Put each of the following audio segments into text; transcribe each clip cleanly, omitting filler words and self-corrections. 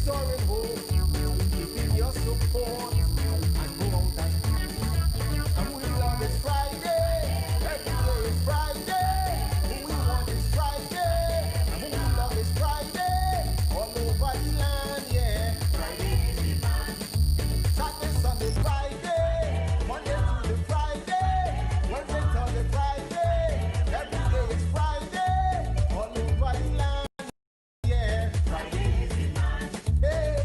restoring hope. Give him your support and go out and we love is Friday. Every day is Friday. Who we want is Friday. And who we love is Friday. All over the land, yeah. Friday is the man. Saturday, Sunday, Friday. Monday, Tuesday, Friday. Wednesday, Thursday, Friday. Every day is Friday. All over the land, yeah. Friday is the man. Hey.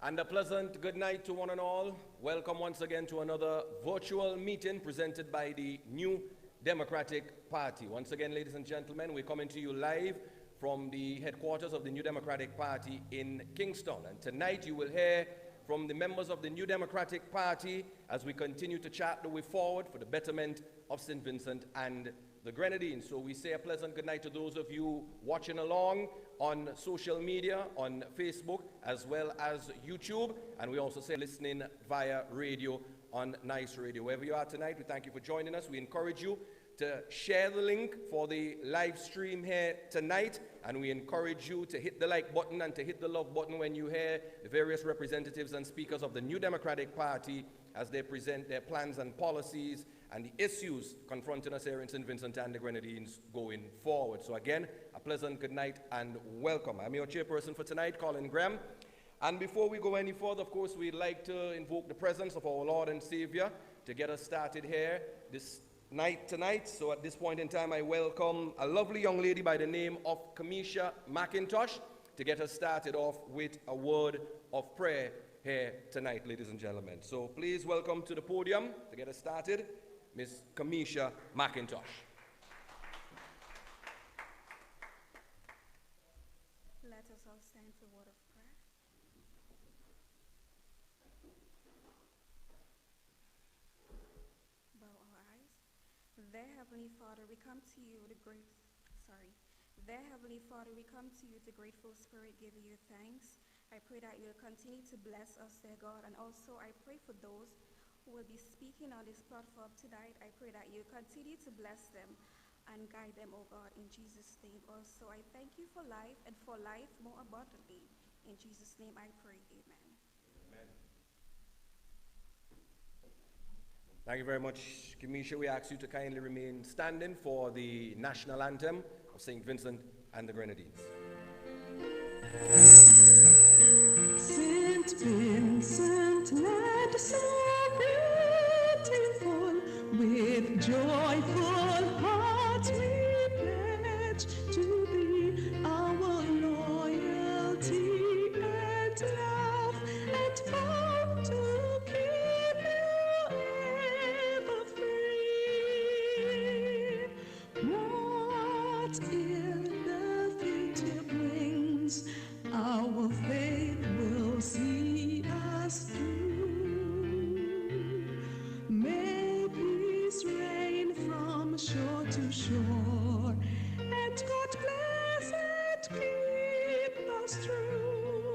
And a pleasant good night to one and all. Welcome once again to another virtual meeting presented by the New Democratic Party. Once again, ladies and gentlemen, we're coming to you live from the headquarters of the New Democratic Party in Kingston. And tonight you will hear from the members of the New Democratic Party as we continue to chart the way forward for the betterment of St. Vincent and the Grenadines. So we say a pleasant good night to those of you watching along on social media, on Facebook, as well as YouTube. And we also say listening via radio on Nice Radio. Wherever you are tonight, we thank you for joining us. We encourage you to share the link for the live stream here tonight. And we encourage you to hit the like button and to hit the love button when you hear the various representatives and speakers of the New Democratic Party as they present their plans and policies and the issues confronting us here in St. Vincent and the Grenadines going forward. So again, a pleasant good night and welcome. I'm your chairperson for tonight, Colin Graham. And before we go any further, of course, we'd like to invoke the presence of our Lord and Savior to get us started here this night tonight. So at this point in time, I welcome a lovely young lady by the name of Kamisha McIntosh to get us started off with a word of prayer here tonight, ladies and gentlemen. So please welcome to the podium to get us started, Miss Kamisha McIntosh. Let us all stand for a word of prayer. Bow our eyes. Dear Heavenly Father, we come to you with a Dear Heavenly Father, we come to you with a grateful spirit, giving you thanks. I pray that you'll continue to bless us, dear God, and also I pray for those who will be speaking on this platform tonight. I pray that you continue to bless them and guide them, oh God, in Jesus' name. Also, I thank you for life and for life more abundantly. In Jesus' name I pray, amen. Amen. Thank you very much, Kamisha. We ask you to kindly remain standing for the national anthem of St. Vincent and the Grenadines. St. Vincent, land so beautiful, with joyful hearts we pledge to thee our loyalty and love, and vow to keep you ever free. What in the future brings, our faith will see us through. May peace reign from shore to shore, and God bless and keep us true.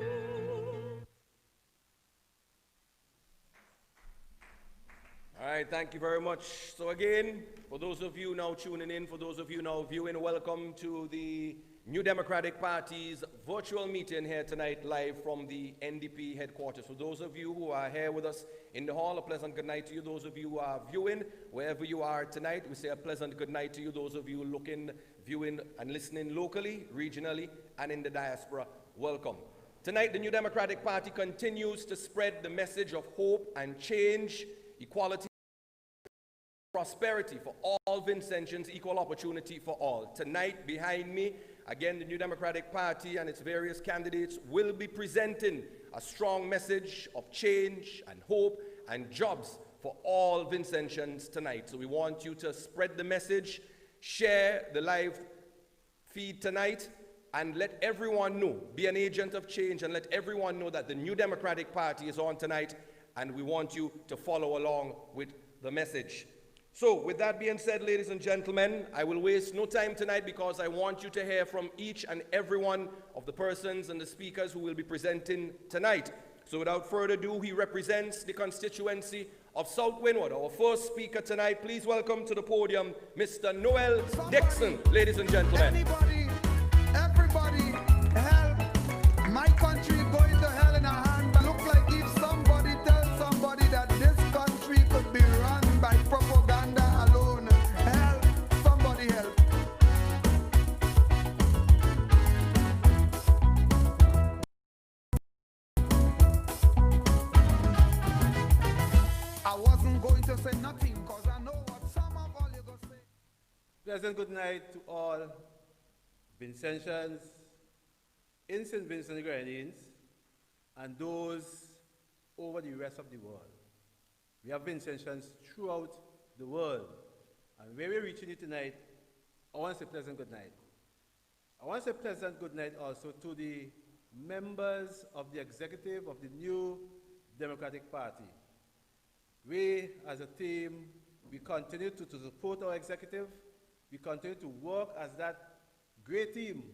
All right, thank you very much. So again, for those of you now tuning in, for those of you now viewing, welcome to the New Democratic Party's virtual meeting here tonight, live from the NDP headquarters. For those of you who are here with us in the hall, a pleasant good night to you. Those of you who are viewing, wherever you are tonight, we say a pleasant good night to you. Those of you looking, viewing, and listening locally, regionally, and in the diaspora, welcome. Tonight, the New Democratic Party continues to spread the message of hope and change, equality, prosperity for all Vincentians, equal opportunity for all. Tonight, behind me, again, the New Democratic Party and its various candidates will be presenting a strong message of change and hope and jobs for all Vincentians tonight. So we want you to spread the message, share the live feed tonight, and let everyone know, be an agent of change, and let everyone know that the New Democratic Party is on tonight, and we want you to follow along with the message. So, with that being said, ladies and gentlemen, I will waste no time tonight because I want you to hear from each and every one of the persons and the speakers who will be presenting tonight. So, without further ado, he represents the constituency of South Windward. Our first speaker tonight, please welcome to the podium, Mr. Noel Dixon, ladies and gentlemen. Everybody, Pleasant good night to all Vincentians in St. Vincent and Grenadines and those over the rest of the world. We have Vincentians throughout the world. And where we're reaching you tonight, I want to say pleasant good night. I want to say pleasant good night also to the members of the executive of the new Democratic Party. We, as a team, we continue to support our executive. We continue to work as that great team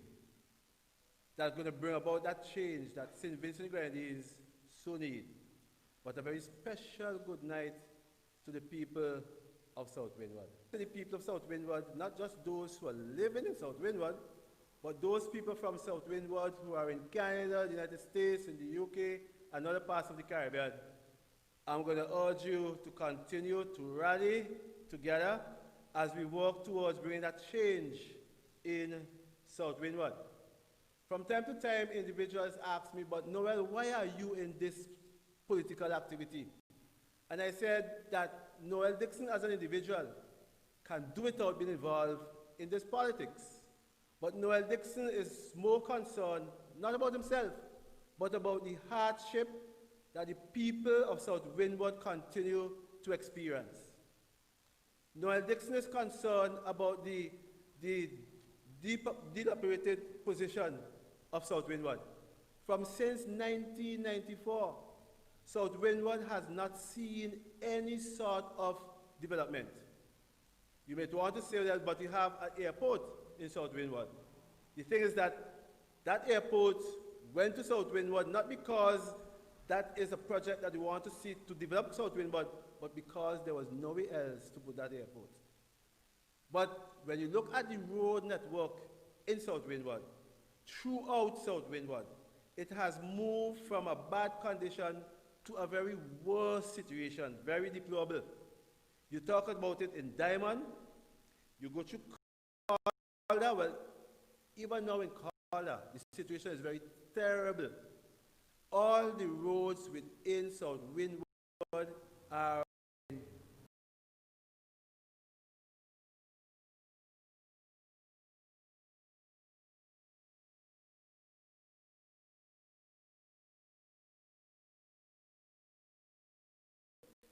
that's going to bring about that change that St. Vincent and Grenadines so need. But a very special good night to the people of South Windward. To the people of South Windward, not just those who are living in South Windward, but those people from South Windward who are in Canada, the United States, in the UK, and other parts of the Caribbean. I'm going to urge you to continue to rally together as we work towards bringing that change in South Windward. From time to time, individuals ask me, but Noel, why are you in this political activity? And I said that Noel Dixon as an individual can do it without being involved in this politics. But Noel Dixon is more concerned, not about himself, but about the hardship that the people of South Windward continue to experience. Noel Dixon is concerned about the dilapidated position of South Windward. Since 1994, South Windward has not seen any sort of development. You may want to say that, but we have an airport in South Windward. The thing is that that airport went to South Windward not because that is a project that we want to see to develop South Windward, but because there was nowhere else to put that airport. But when you look at the road network in South Windward, throughout South Windward, it has moved from a bad condition to a very worse situation, very deplorable. You talk about it in Diamond, you go through Calder, well, even now in Calder, the situation is very terrible. All the roads within South Windward are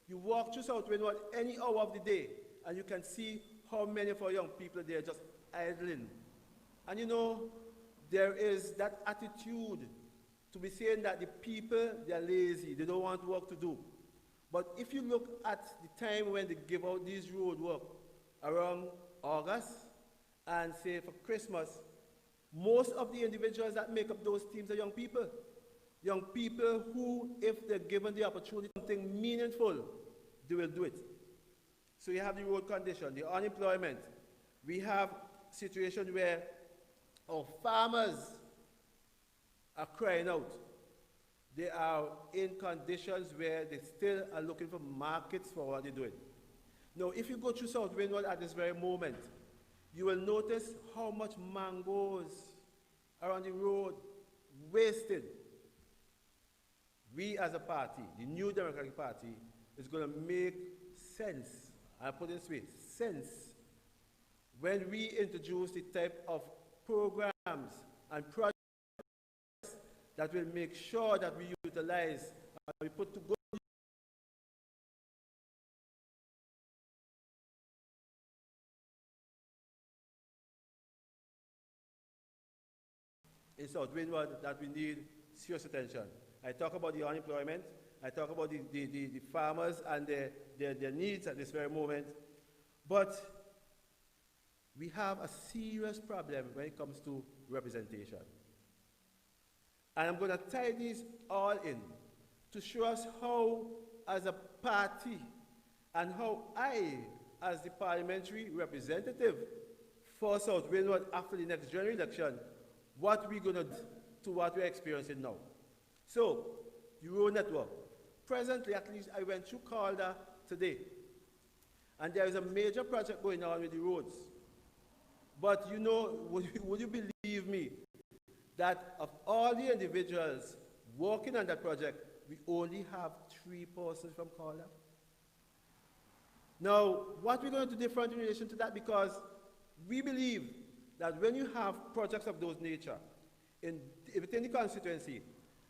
you walk through South Windward any hour of the day, and you can see how many of our young people there are just idling. And you know, there is that attitude to be saying that the people, they're lazy, they don't want work to do. But if you look at the time when they give out these road work, around August, and say for Christmas, most of the individuals that make up those teams are young people. Young people who, if they're given the opportunity to do something meaningful, they will do it. So you have the road condition, the unemployment. We have a situation where our farmers are crying out. They are in conditions where they still are looking for markets for what they're doing. Now, if you go through South Windward at this very moment, you will notice how much mangoes are on the road, wasted. We as a party, the New Democratic Party, is going to make sense, I put it this way, sense, when we introduce the type of programs and projects that will make sure that we utilize and we put to good in South Windward that we need serious attention. I talk about the unemployment, I talk about the farmers and their needs at this very moment, but we have a serious problem when it comes to representation. And I'm going to tie these all in to show us how, as a party, and how I, as the parliamentary representative for South Windward after the next general election, what we're going to do to what we're experiencing now. So, the road network. Presently, at least, I went through Calder today, and there is a major project going on with the roads. But you know, would you believe me, that of all the individuals working on that project, we only have 3 persons from Calder? Now, what we're going to do different in relation to that, because We believe that when you have projects of those nature within the constituency,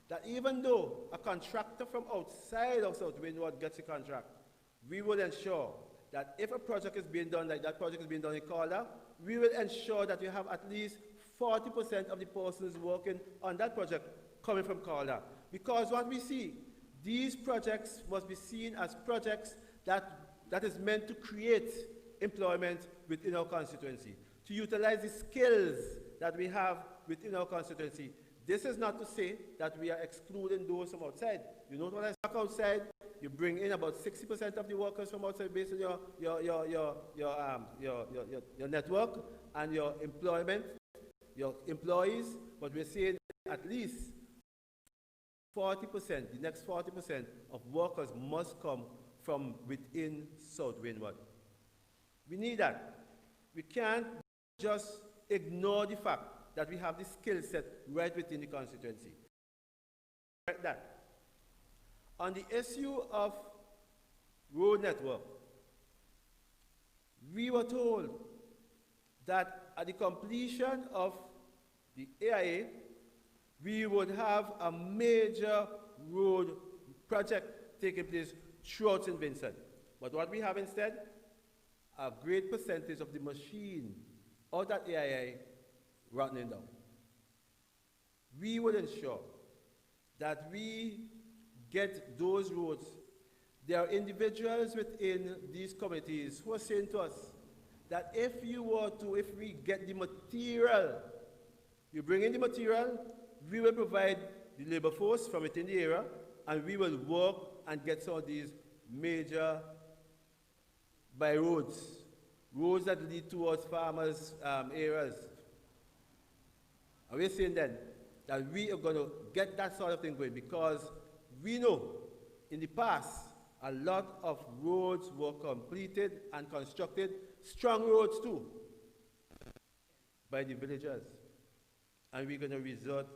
that even though a contractor from outside of South Windward gets a contract, we will ensure that if a project is being done like that project is being done in Calder, we will ensure that we have at least 40% of the persons working on that project coming from Calder. Because what we see, these projects must be seen as projects that is meant to create employment within our constituency, to utilize the skills that we have within our constituency. This is not to say that we are excluding those from outside. You know what I talk outside? You bring in about 60% of the workers from outside based on your network and your employment, your employees, but we're saying at least 40%, the next 40% of workers must come from within South Windward. We need that. We can't just ignore the fact that we have this skill set right within the constituency. That. On the issue of road network, we were told that at the completion of the AIA, we would have a major road project taking place throughout St. Vincent. But what we have instead, a great percentage of the machine out that AIA rotting down. We will ensure that we get those roads. There are individuals within these committees who are saying to us that if we get the material, you bring in the material, we will provide the labor force from within the area, and we will work and get some of these major by roads that lead towards farmers' areas. And we're saying then that we are going to get that sort of thing going because we know in the past a lot of roads were completed and constructed, strong roads too, by the villagers. And we're going to resort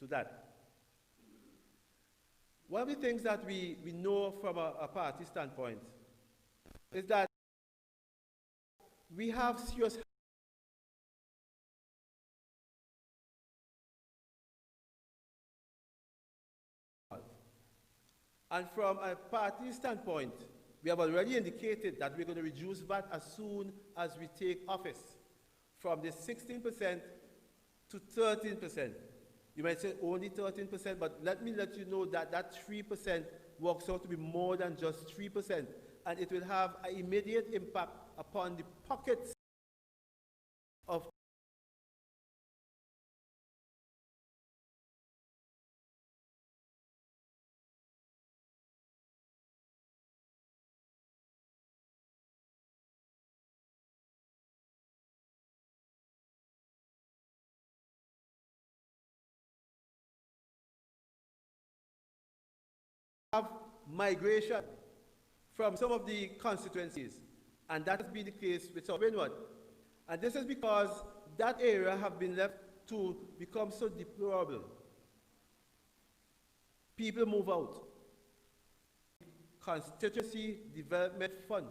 to that. One of the things that we know from a party standpoint is that we have serious and from a party standpoint, we have already indicated that we're going to reduce VAT as soon as we take office from the 16% to 13%. You might say only 13%, but let me let you know that that 3% works out to be more than just 3%, and it will have an immediate impact upon the pockets of have migration from some of the constituencies, and that has been the case with South Windward. And this is because that area have been left to become so deplorable. People move out. Constituency Development Fund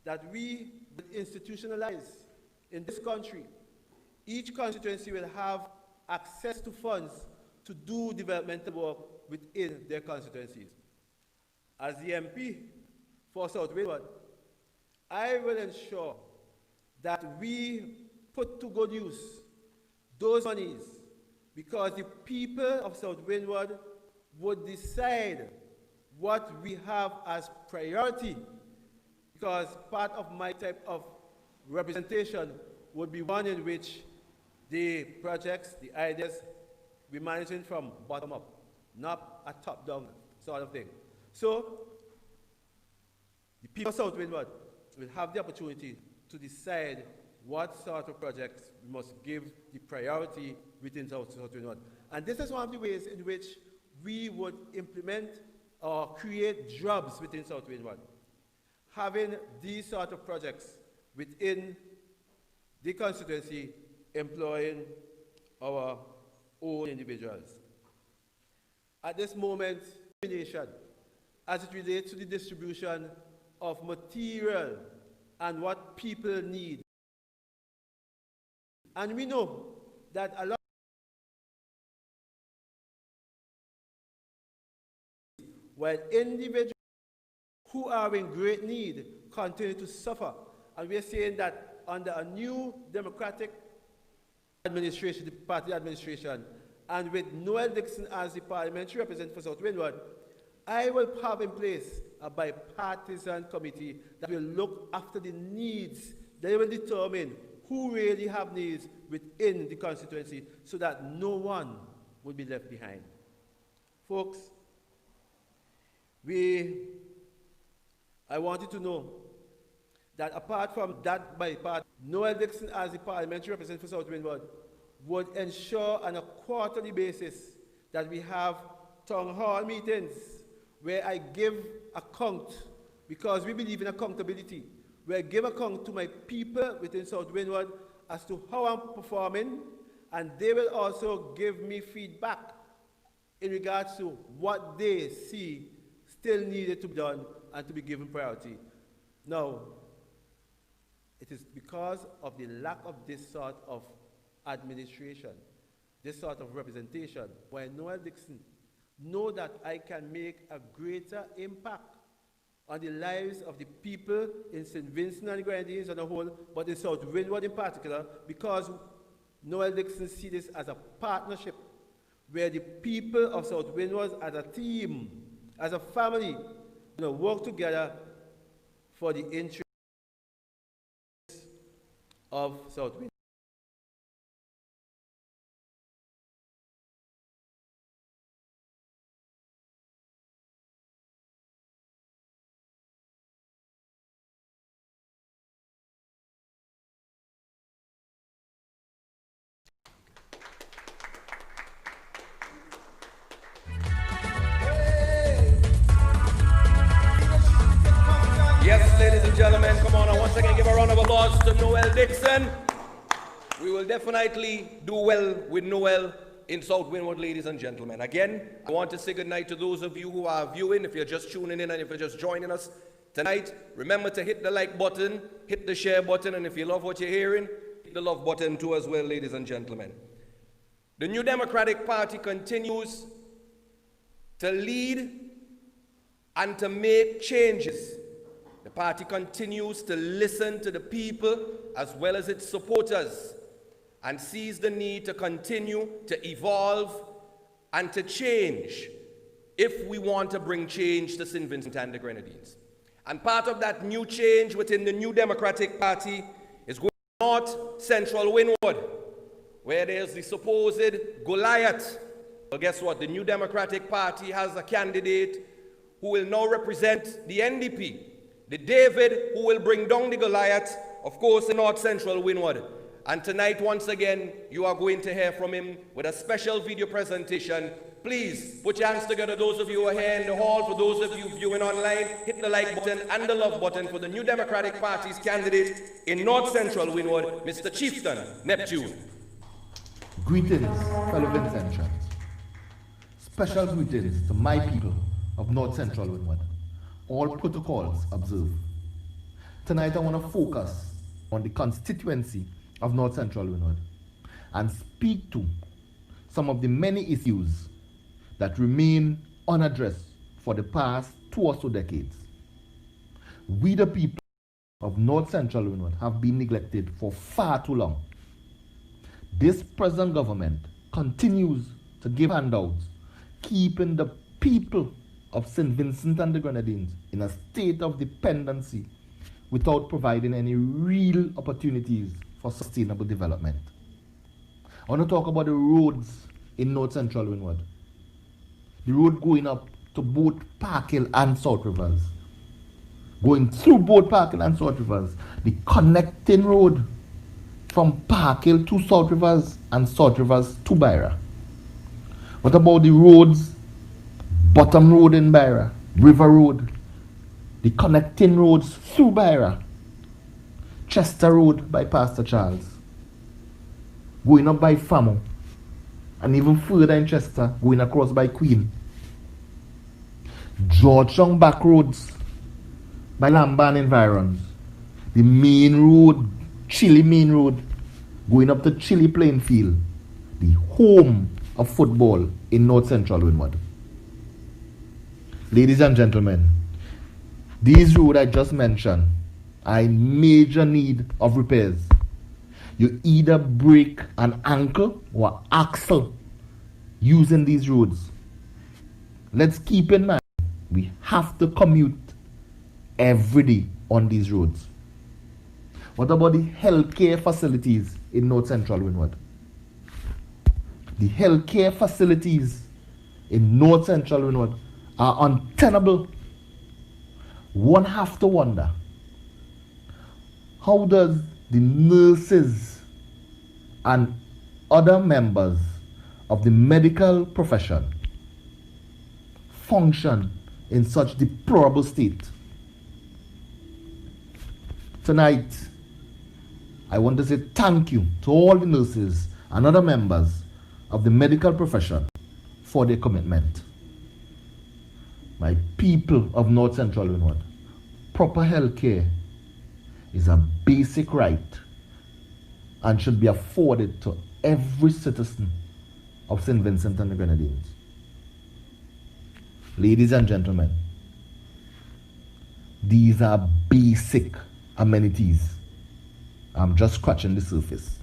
that we institutionalize in this country. Each constituency will have access to funds to do developmental work within their constituencies. As the MP for South Windward, I will ensure that we put to good use those monies because the people of South Windward would decide what we have as priority, because part of my type of representation would be one in which the projects, the ideas, we managing from bottom up, not a top-down sort of thing. So, the people of South Windward will have the opportunity to decide what sort of projects we must give the priority within South Windward. And this is one of the ways in which we would implement or create jobs within South Windward. Having these sort of projects within the constituency, employing our own individuals. At this moment, as it relates to the distribution of material and what people need And we know that a lot while individuals who are in great need continue to suffer. And we are saying that under a new democratic administration, the party administration, and with Noel Dixon as the parliamentary representative for South Windward, I will have in place a bipartisan committee that will look after the needs. They will determine who really have needs within the constituency so that no one will be left behind. Folks, I want you to know that apart from that bipartisan, Noel Dixon as the parliamentary representative for South Windward would ensure on a quarterly basis that we have town hall meetings where I give account, because we believe in accountability, where I give account to my people within South Windward as to how I'm performing, and they will also give me feedback in regards to what they see still needed to be done and to be given priority. Now, it is because of the lack of this sort of administration, this sort of representation, where Noel Dixon know that I can make a greater impact on the lives of the people in St. Vincent and the Grenadines on the whole, but in South Windward in particular, because Noel Dixon sees this as a partnership where the people of South Windward as a team, as a family, work together for the interests of South Windward. Yes, ladies and gentlemen, come on, and once again give a round of applause to Noel Dixon. We will definitely do well with Noel in South Windward, ladies and gentlemen. Again, I want to say good night to those of you who are viewing. If you're just tuning in and if you're just joining us tonight, remember to hit the like button, hit the share button, and if you love what you're hearing, hit the love button too as well, ladies and gentlemen. The New Democratic Party continues to lead and to make changes. The party continues to listen to the people as well as its supporters and sees the need to continue to evolve and to change if we want to bring change to St. Vincent and the Grenadines. And part of that new change within the New Democratic Party is going north central Windward, where there's the supposed Goliath. Well, guess what? The New Democratic Party has a candidate who will now represent the NDP. The David who will bring down the Goliath, of course, in North Central Windward. And tonight, once again, you are going to hear from him with a special video presentation. Please put your hands together, those of you who are here in the hall. For those of you viewing online, hit the like button and the love button for the New Democratic Party's candidate in North Central Windward, Mr. Chieftain Neptune. Greetings, fellow Vincentians. Special greetings to my people of North Central Windward. All protocols observed. Tonight I want to focus on the constituency of North Central Windward and speak to some of the many issues that remain unaddressed for the past 2 or so decades. We the people of North Central Windward have been neglected for far too long. This present government continues to give handouts, keeping the people of St. Vincent and the Grenadines in a state of dependency without providing any real opportunities for sustainable development. I want to talk about the roads in North Central Windward. The road going up to both Park Hill and South Rivers. Going through both Park Hill and South Rivers. The connecting road from Park Hill to South Rivers and South Rivers to Byra. What about the roads? Bottom Road in Byra, River Road, the connecting roads through Byra, Chester Road by Pastor Charles, going up by Famo, and even further in Chester, going across by Queen. Georgetown back roads by Lamban Environs, the main road, Chile main road, going up to Chile playing field, the home of football in North Central Windward. Ladies and gentlemen, these roads I just mentioned are in major need of repairs. You either break an ankle or axle using these roads. Let's keep in mind, we have to commute every day on these roads. What about the healthcare facilities in North Central Windward? The healthcare facilities in North Central Windward are untenable. One have to wonder, how does the nurses and other members of the medical profession function in such deplorable state? Tonight, I want to say thank you to all the nurses and other members of the medical profession for their commitment. My people of North Central Windward, proper health care is a basic right and should be afforded to every citizen of St. Vincent and the Grenadines. Ladies and gentlemen, these are basic amenities. I'm just scratching the surface.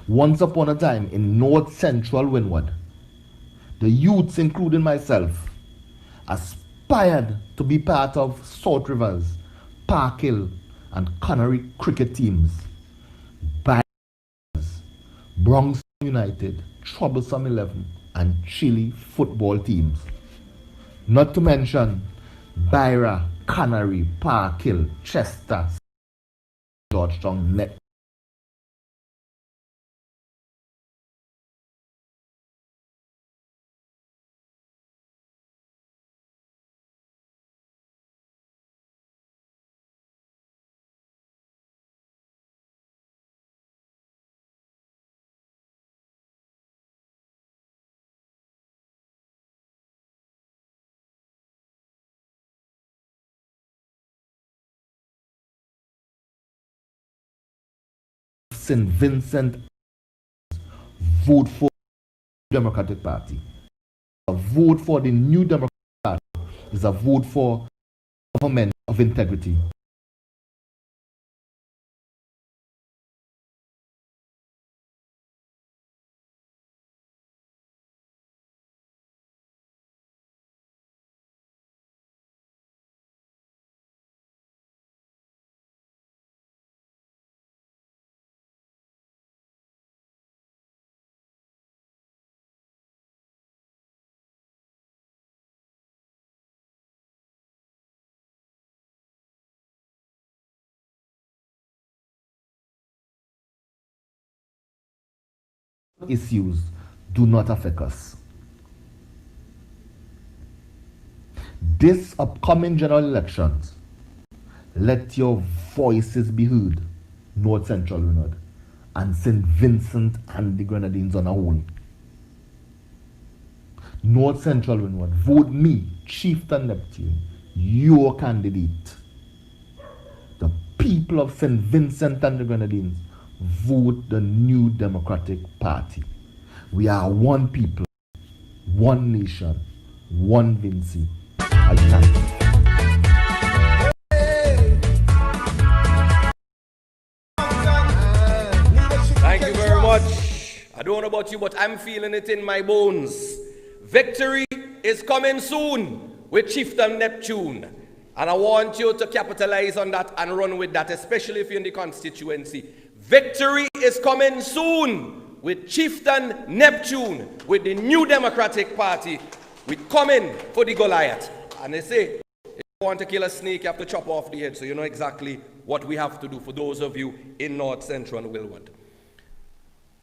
Once upon a time in North Central Windward, the youths, including myself, aspired to be part of South Rivers, Park Hill, and Connery cricket teams. Bronx United, Troublesome 11, and Chile football teams. Not to mention Byra, Canary, Park Hill, Chester, Georgetown, Net. St. Vincent vote for the Democratic Party. A vote for the New Democratic Party is a vote for government of integrity. Issues do not affect us. This upcoming general elections, let your voices be heard, North Central Windward and St. Vincent and the Grenadines on a whole. North Central Windward, vote me, Chieftain Neptune, your candidate. The people of St. Vincent and the Grenadines, vote the New Democratic Party. We are one people, one nation, one Vinci. I thank you. Thank you very much. I don't know about you, but I'm feeling it in my bones. Victory is coming soon with Chieftain Neptune. And I want you to capitalize on that and run with that, especially if you're in the constituency. Victory is coming soon with Chieftain Neptune, with the New Democratic Party. We're coming for the Goliath. And they say, if you want to kill a snake, you have to chop off the head. So you know exactly what we have to do for those of you in North Central and Windward.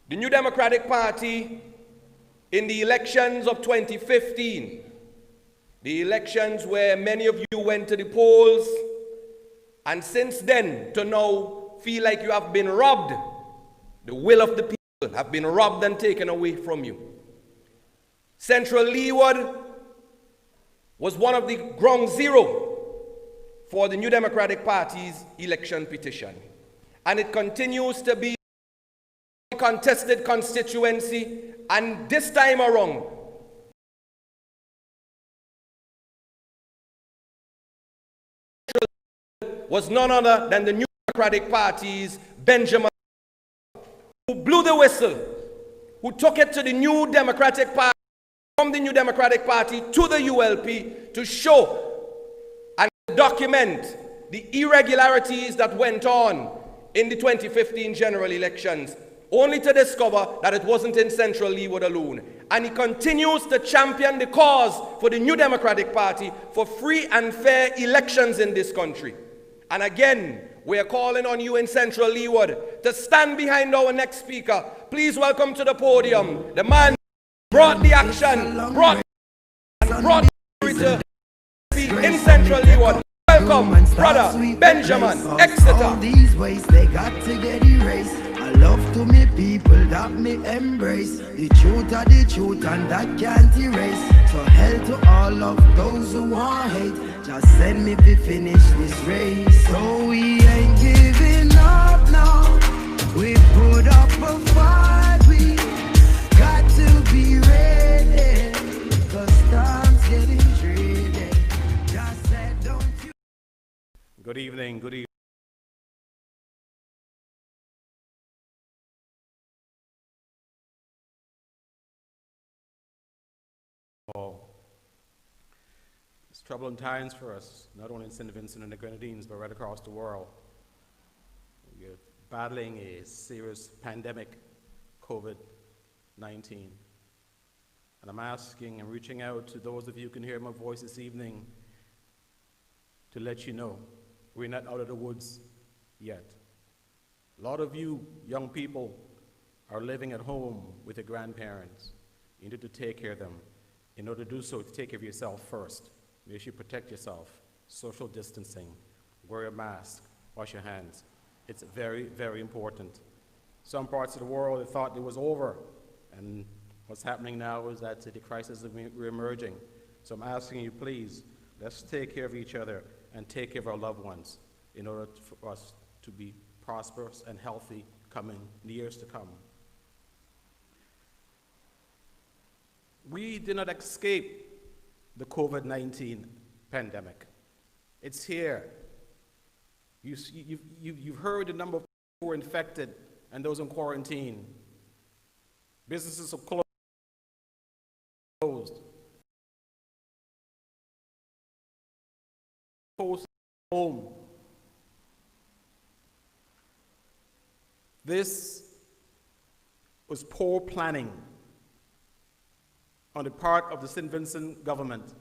The New Democratic Party, in the elections of 2015, the elections where many of you went to the polls, and since then to now feel like you have been robbed, the will of the people have been robbed and taken away from you. Central Leeward was one of the ground zero for the New Democratic Party's election petition. and it continues to be a contested constituency, and this time around, was none other than the New Democratic Party's Benjamin, who blew the whistle, who took it to the New Democratic Party, from the New Democratic Party to the ULP to show and document the irregularities that went on in the 2015 general elections, only to discover that it wasn't in Central Leeward alone. And he continues to champion the cause for the New Democratic Party for free and fair elections in this country. And again, we are calling on you in Central Leeward to stand behind our next speaker. Please welcome to the podium the man who brought the action, brought the to speak in Central Leeward. Welcome, brother Benjamin Exeter. All these ways they got to get erased. I love to me people that me embrace. The truth are the truth and that can't erase. So hell to all of those who want hate. Just send me to finish this race. So we ain't giving up now. We put up a fight. We got to be ready. 'Cause time's getting dreary. Just said don't you. Good evening, good evening. It's troubling times for us, not only in St. Vincent and the Grenadines, but right across the world. We're battling a serious pandemic, COVID-19. And I'm asking and reaching out to those of you who can hear my voice this evening to let you know we're not out of the woods yet. A lot of you young people are living at home with your grandparents. You need to take care of them. In order to do so, to take care of yourself first. Make sure you protect yourself. Social distancing, wear a mask, wash your hands. It's very, very important. Some parts of the world they thought it was over, and what's happening now is that the crisis is re-emerging. So I'm asking you, please, let's take care of each other and take care of our loved ones in order for us to be prosperous and healthy coming in the years to come. We did not escape the COVID-19 pandemic. It's here. You've heard the number of people who were infected and those in quarantine. Businesses are closed. Post home. This was poor planning on the part of the St. Vincent government.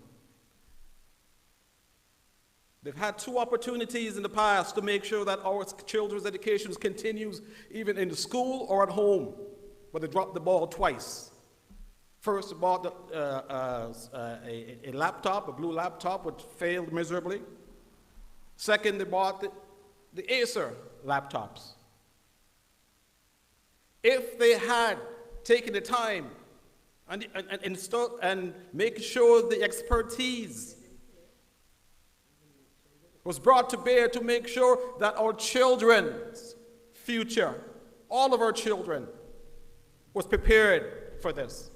They've had two opportunities in the past to make sure that our children's education continues even in the school or at home, but they dropped the ball twice. First, they bought a laptop, a blue laptop, which failed miserably. Second, they bought the Acer laptops. If they had taken the time and make sure the expertise was brought to bear to make sure that our children's future, all of our children, was prepared for this.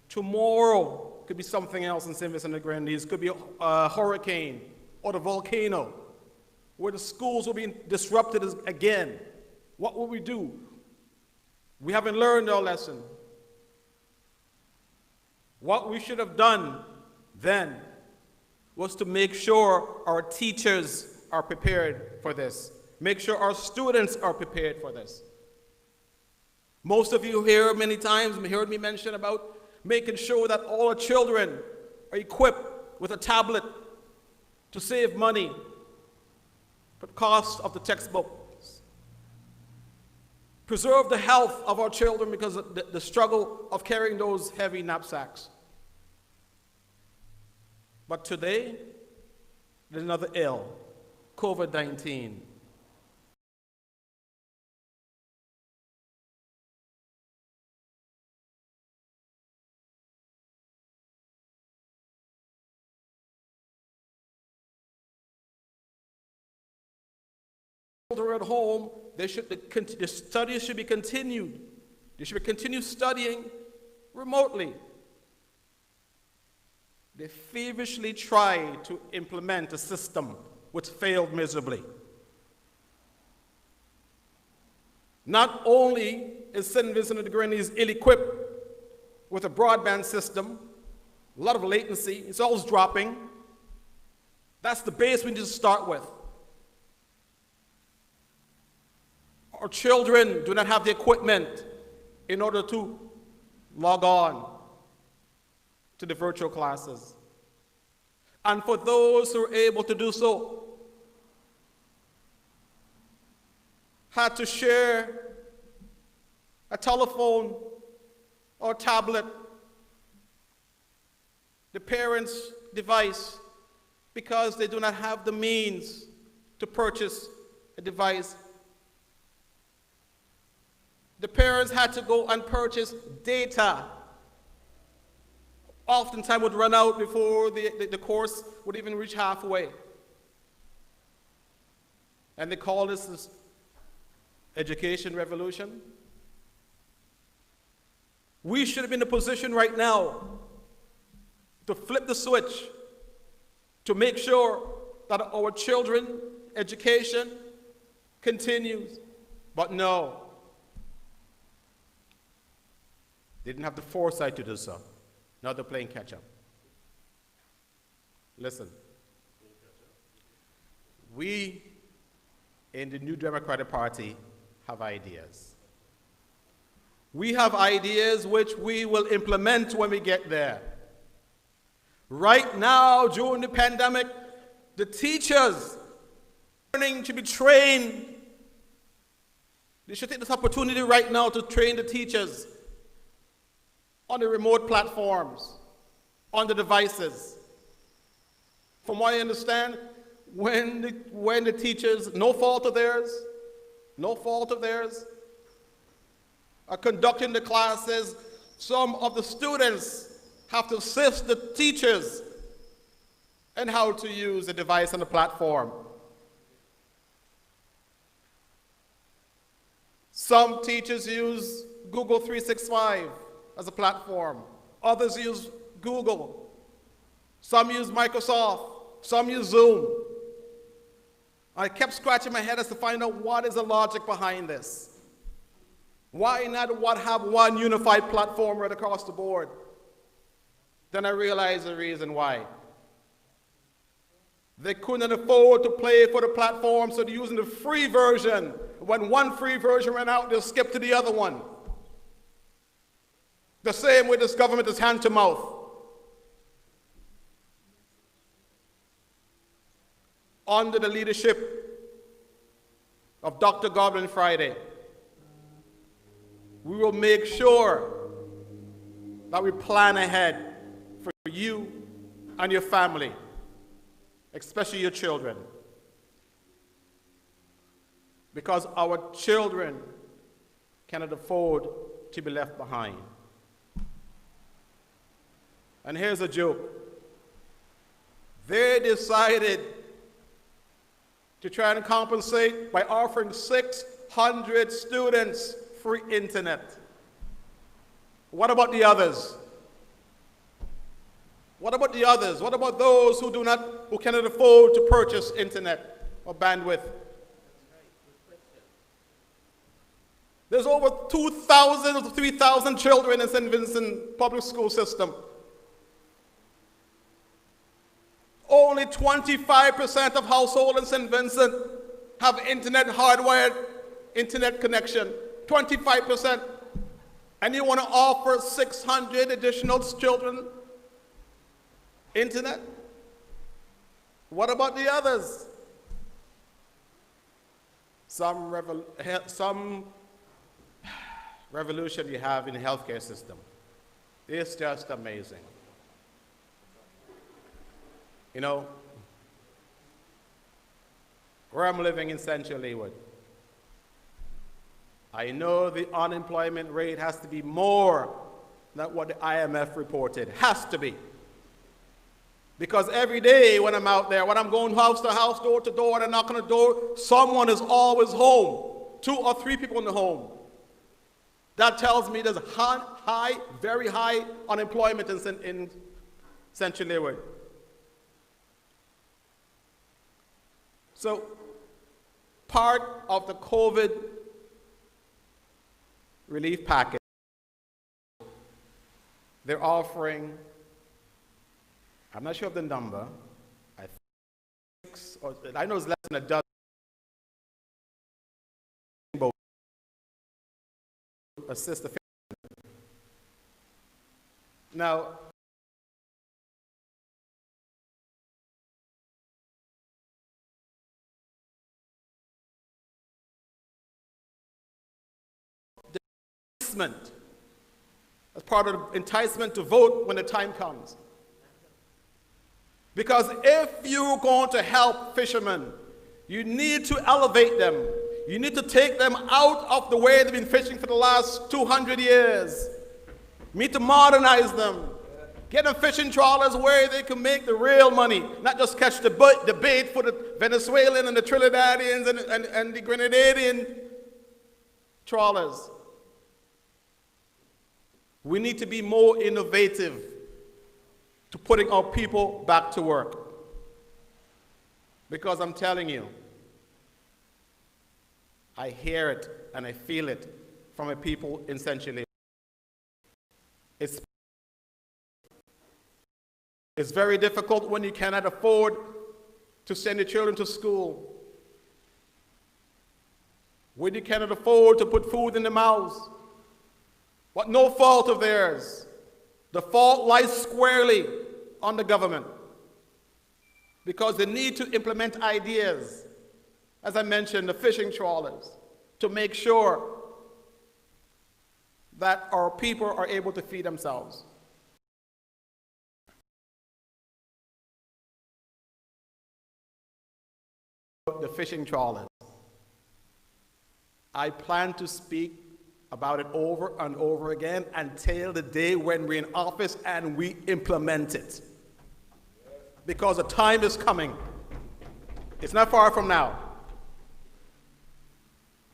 Tomorrow could be something else in St. Vincent and the Grenadines. Could be a hurricane or the volcano, where the schools will be disrupted again. What will we do? We haven't learned our lesson. What we should have done then was to make sure our teachers are prepared for this. Make sure our students are prepared for this. Most of you here many times heard me mention about making sure that all our children are equipped with a tablet to save money for the cost of the textbook. Preserve the health of our children because of the struggle of carrying those heavy knapsacks. But today, there's another ill, COVID-19. children at home, the studies should be continued. They should continue studying remotely. They feverishly try to implement a system which failed miserably. Not only is St. Vincent and the Grenadines ill-equipped with a broadband system, a lot of latency, it's always dropping. That's the base we need to start with. Our children do not have the equipment in order to log on to the virtual classes. And for those who are able to do so, had to share a telephone or tablet, the parent's device, because they do not have the means to purchase a device. The parents had to go and purchase data. Oftentimes would run out before the course would even reach halfway. And they call this education revolution. We should be in a position right now to flip the switch, to make sure that our children's education continues. But no, they didn't have the foresight to do so. Now they're playing catch up. Listen, we in the New Democratic Party have ideas. We have ideas which we will implement when we get there. Right now, during the pandemic, the teachers learning to be trained. They should take this opportunity right now to train the teachers on the remote platforms, on the devices. From what I understand, when the teachers, no fault of theirs, are conducting the classes, some of the students have to assist the teachers in how to use the device and the platform. Some teachers use Google 365 as a platform. Others use Google. Some use Microsoft. Some use Zoom. I kept scratching my head as to find out what is the logic behind this. Why not have one unified platform right across the board? Then I realized the reason why. They couldn't afford to pay for the platform, so they're using the free version. When one free version ran out, they'll skip to the other one. The same way this government is hand to mouth. Under the leadership of Dr. Godwin Friday, we will make sure that we plan ahead for you and your family, especially your children. Because our children cannot afford to be left behind. And here's a joke. They decided to try and compensate by offering 600 students free internet. What about the others? What about the others? What about those who cannot afford to purchase internet or bandwidth? There's over 2,000 to 3,000 children in St. Vincent public school system. Only 25% of households in St. Vincent have internet, hardwired internet connection. 25%. And you want to offer 600 additional children internet? What about the others? Some revolution you have in the healthcare system. It's just amazing. You know, where I'm living in Central Leeward, I know the unemployment rate has to be more than what the IMF reported. Has to be. Because every day when I'm out there, when I'm going house to house, door to door, and I knock on the door, someone is always home. 2 or 3 people in the home. That tells me there's high, very high unemployment in Central Leeward. So part of the COVID relief package, they're offering, I'm not sure of the number, I know it's less than a dozen boats to assist the fishermen. Now, the enticement, as part of the enticement to vote when the time comes. Because if you're going to help fishermen, you need to elevate them. You need to take them out of the way they've been fishing for the last 200 years. You need to modernize them. Get them fishing trawlers where they can make the real money, not just catch the bait for the Venezuelan and the Trinidadians and the Grenadian trawlers. We need to be more innovative to putting our people back to work. Because I'm telling you, I hear it and I feel it from the people in Central Leeward. It's very difficult when you cannot afford to send your children to school, when you cannot afford to put food in their mouths, but no fault of theirs. The fault lies squarely on the government because they need to implement ideas, as I mentioned, the fishing trawlers, to make sure that our people are able to feed themselves. The fishing trawlers. I plan to speak about it over and over again until the day when we're in office and we implement it. Because the time is coming. It's not far from now.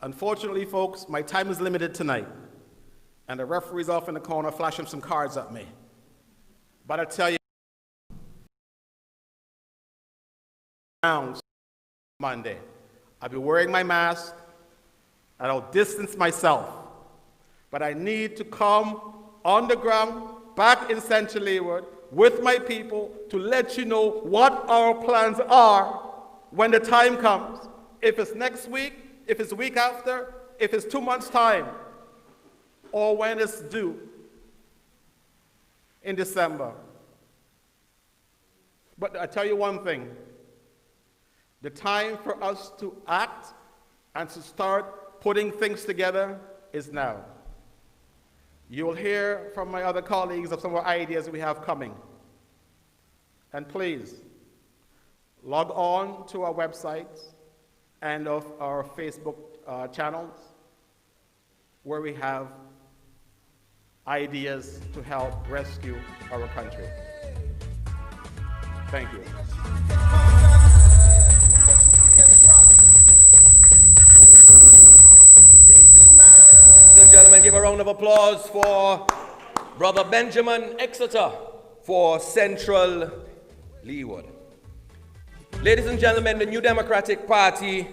Unfortunately, folks, my time is limited tonight. And the referee's off in the corner flashing some cards at me. But I tell you, Monday, I'll be wearing my mask and I'll distance myself. But I need to come on the ground, back in Central Leeward, with my people to let you know what our plans are when the time comes. If it's next week, if it's the week after, if it's 2 months' time, or when it's due in December. But I tell you one thing, the time for us to act and to start putting things together is now. You will hear from my other colleagues of some of our ideas we have coming. And please, log on to our websites and of our Facebook channels where we have ideas to help rescue our country. Thank you. Ladies and gentlemen, give a round of applause for Brother Benjamin Exeter for Central Leeward. Ladies and gentlemen, the New Democratic Party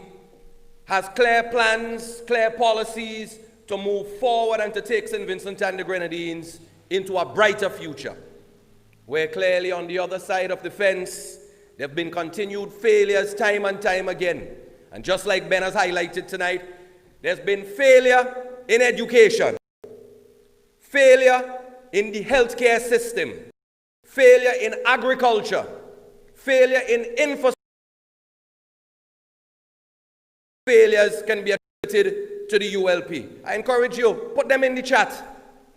has clear plans, clear policies to move forward and to take St. Vincent and the Grenadines into a brighter future, where clearly on the other side of the fence, there have been continued failures time and time again. And just like Ben has highlighted tonight, there's been failure in education, failure in the healthcare system, failure in agriculture, failure in infrastructure. Failures can be attributed to the ULP. I encourage you, put them in the chat,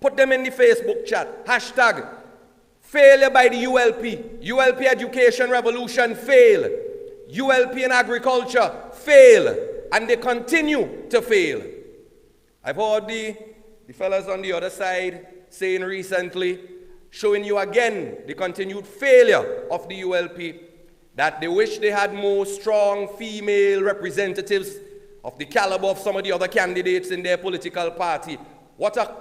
put them in the Facebook chat, hashtag failure by the ULP, ULP education revolution fail, ULP in agriculture fail, and they continue to fail. I've heard the fellas on the other side saying recently showing you again the continued failure of the ULP, that they wish they had more strong female representatives of the caliber of some of the other candidates in their political party. What a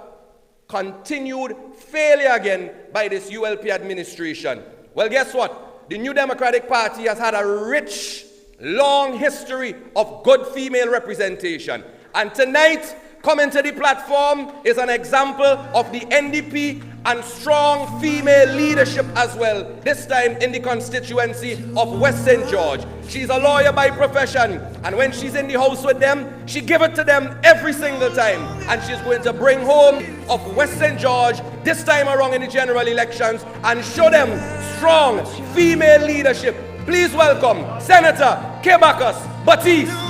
continued failure again by this ULP administration. Well, guess what? The New Democratic Party has had a rich, long history of good female representation. And tonight, coming to the platform is an example of the NDP and strong female leadership as well, this time in the constituency of West St. George. She's a lawyer by profession, and when she's in the house with them, she gives it to them every single time. And she's going to bring home of West St. George this time around in the general elections and show them strong female leadership. Please welcome Senator Kebakos Batiste.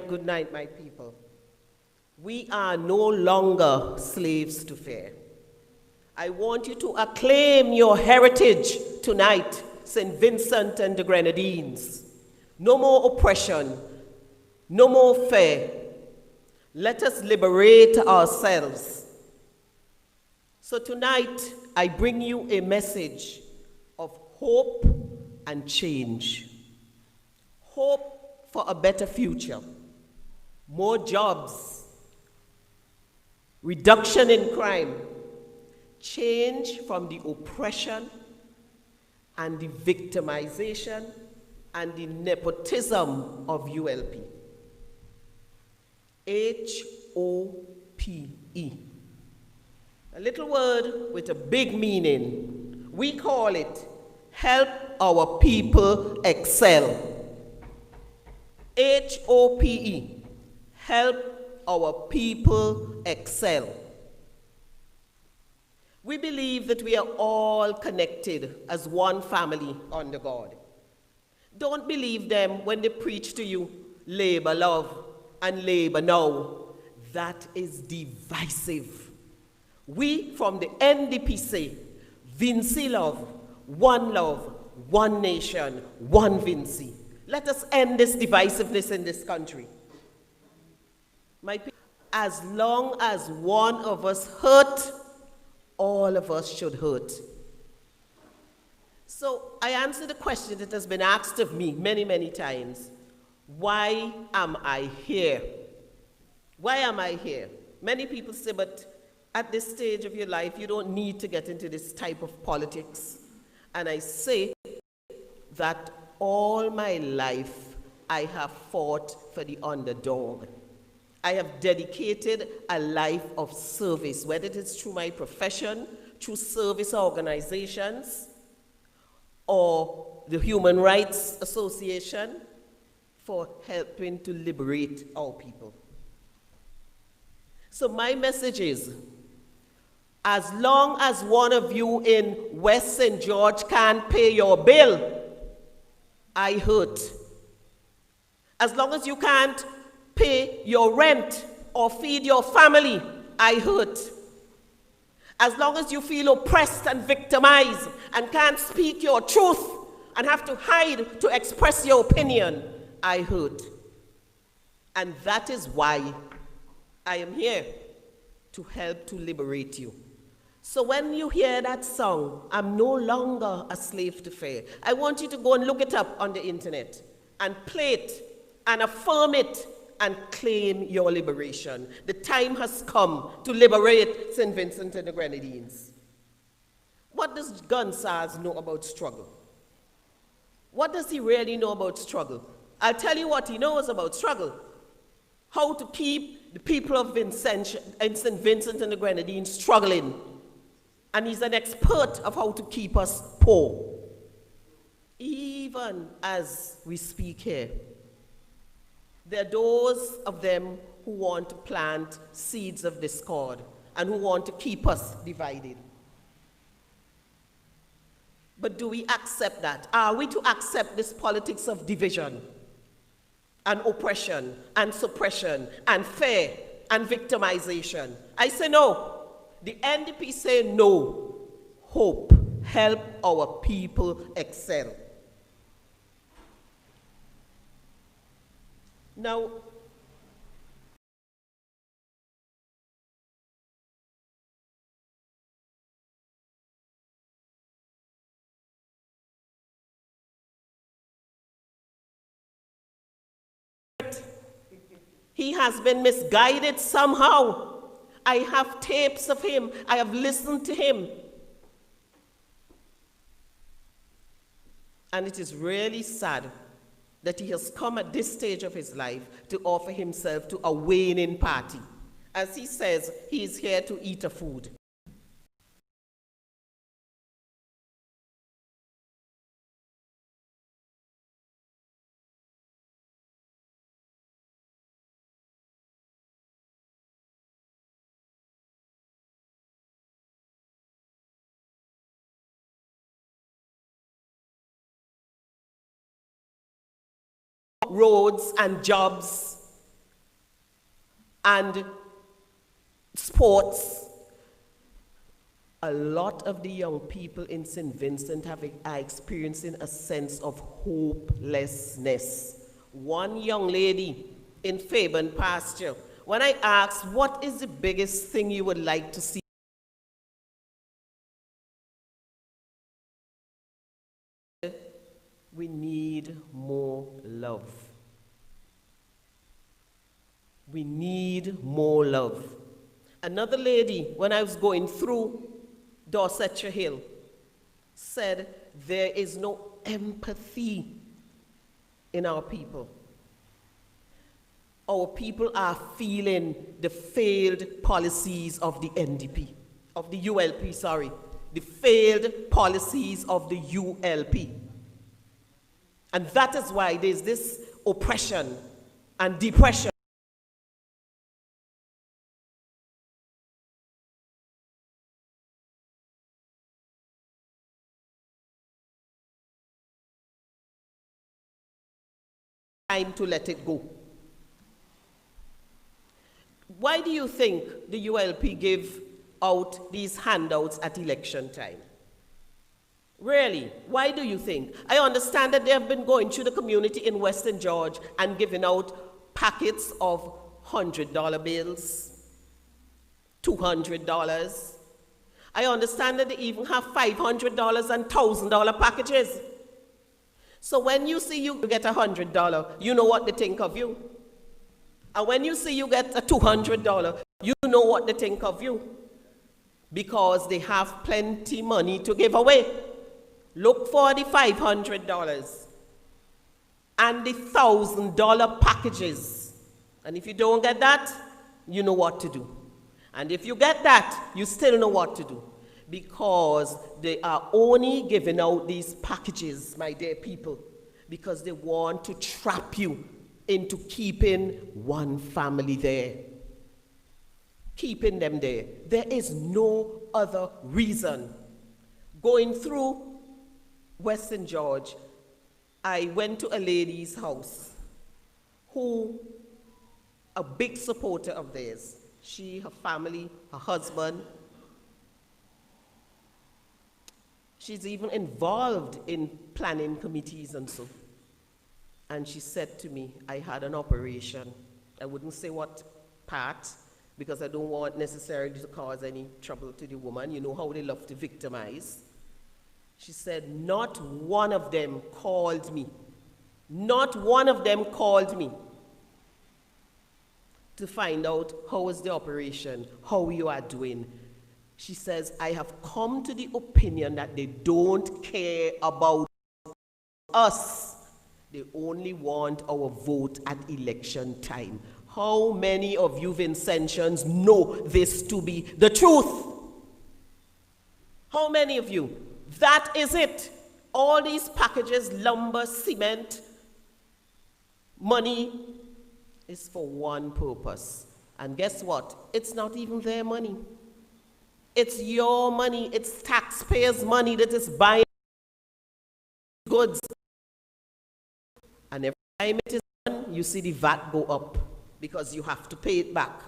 Good night, my people. We are no longer slaves to fear. I want you to acclaim your heritage tonight, St. Vincent and the Grenadines. No more oppression, no more fear. Let us liberate ourselves. So tonight, I bring you a message of hope and change. Hope for a better future, more jobs, reduction in crime, change from the oppression and the victimization and the nepotism of ULP. HOPE. A little word with a big meaning. We call it help our people excel. HOPE, help our people excel. We believe that we are all connected as one family under God. Don't believe them when they preach to you, labor love and labor now. That is divisive. We from the NDP say, Vinci love, one nation, one Vinci. Let us end this divisiveness in this country. My people, as long as one of us hurt, all of us should hurt. So I answer the question that has been asked of me many, many times. Why am I here? Why am I here? Many people say, but at this stage of your life, you don't need to get into this type of politics. And I say that all my life, I have fought for the underdog. I have dedicated a life of service, whether it is through my profession, through service organizations, or the Human Rights Association, for helping to liberate our people. So my message is, as long as one of you in West St. George can't pay your bill, I hurt. As long as you can't pay your rent or feed your family, I hurt. As long as you feel oppressed and victimized and can't speak your truth and have to hide to express your opinion, I hurt. And that is why I am here, to help to liberate you. So when you hear that song, I'm no longer a slave to fear, I want you to go and look it up on the internet and play it and affirm it and claim your liberation. The time has come to liberate St. Vincent and the Grenadines. What does Gonzales know about struggle? What does he really know about struggle? I'll tell you what he knows about struggle. How to keep the people of St. Vincent and the Grenadines struggling. And he's an expert of how to keep us poor. Even as we speak here, there are those of them who want to plant seeds of discord and who want to keep us divided. But do we accept that? Are we to accept this politics of division and oppression and suppression and fear and victimization? I say no. The NDP say no. Hope. Help our people excel. Now, he has been misguided somehow. I have tapes of him. I have listened to him. And it is really sad that he has come at this stage of his life to offer himself to a waning party. As he says, he is here to eat a food. Roads and jobs and sports. A lot of the young people in St. Vincent are experiencing a sense of hopelessness. One young lady in Fairburn Pasture, when I asked, what is the biggest thing you would like to see? We need more love. We need more love. Another lady, when I was going through Dorsetshire Hill, said there is no empathy in our people. Our people are feeling the failed policies of the NDP, of the ULP, sorry, the failed policies of the ULP. And that is why there's this oppression and depression. Time to let it go. Why do you think the ULP give out these handouts at election time? Really, why do you think? I understand that they have been going through the community in Western George and giving out packets of $100 bills, $200. I understand that they even have $500 and $1,000 packages. So when you see you get $100, you know what they think of you. And when you see you get a $200, you know what they think of you. Because they have plenty money to give away. Look for the $500 and the $1,000 packages. And if you don't get that, you know what to do. And if you get that, you still know what to do. Because they are only giving out these packages, my dear people, because they want to trap you into keeping one family there. Keeping them there. There is no other reason. Going through Western George, I went to a lady's house who, a big supporter of theirs. She, her family, her husband, She's even involved in planning committees and so. And she said to me, I had an operation. I wouldn't say what part, because I don't want necessarily to cause any trouble to the woman. You know how they love to victimize. She said, not one of them called me. Not one of them called me to find out how was the operation, how you are doing. She says, I have come to the opinion that they don't care about us. They only want our vote at election time. How many of you Vincentians know this to be the truth? How many of you? That is it. All these packages, lumber, cement, money, is for one purpose. And guess what? It's not even their money. It's your money. It's taxpayers' money that is buying goods. And every time it is done, you see the VAT go up because you have to pay it back.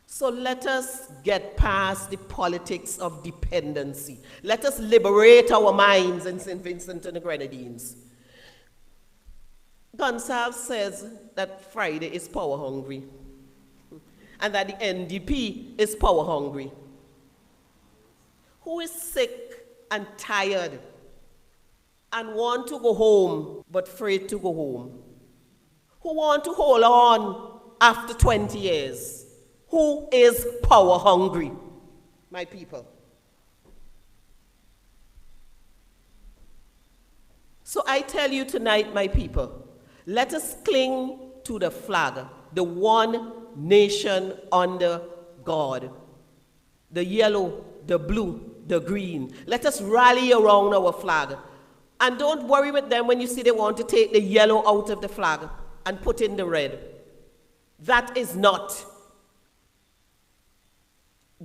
So let us get past the politics of dependency. Let us liberate our minds in St. Vincent and the Grenadines. Gonsalves says that Friday is power hungry and that the NDP is power hungry. Who is sick and tired and want to go home but afraid to go home? Who want to hold on after 20 years? Who is power hungry, my people? So I tell you tonight, my people, let us cling to the flag, the one nation under God. The yellow, the blue, the green. Let us rally around our flag. And don't worry with them when you see they want to take the yellow out of the flag and put in the red. That is not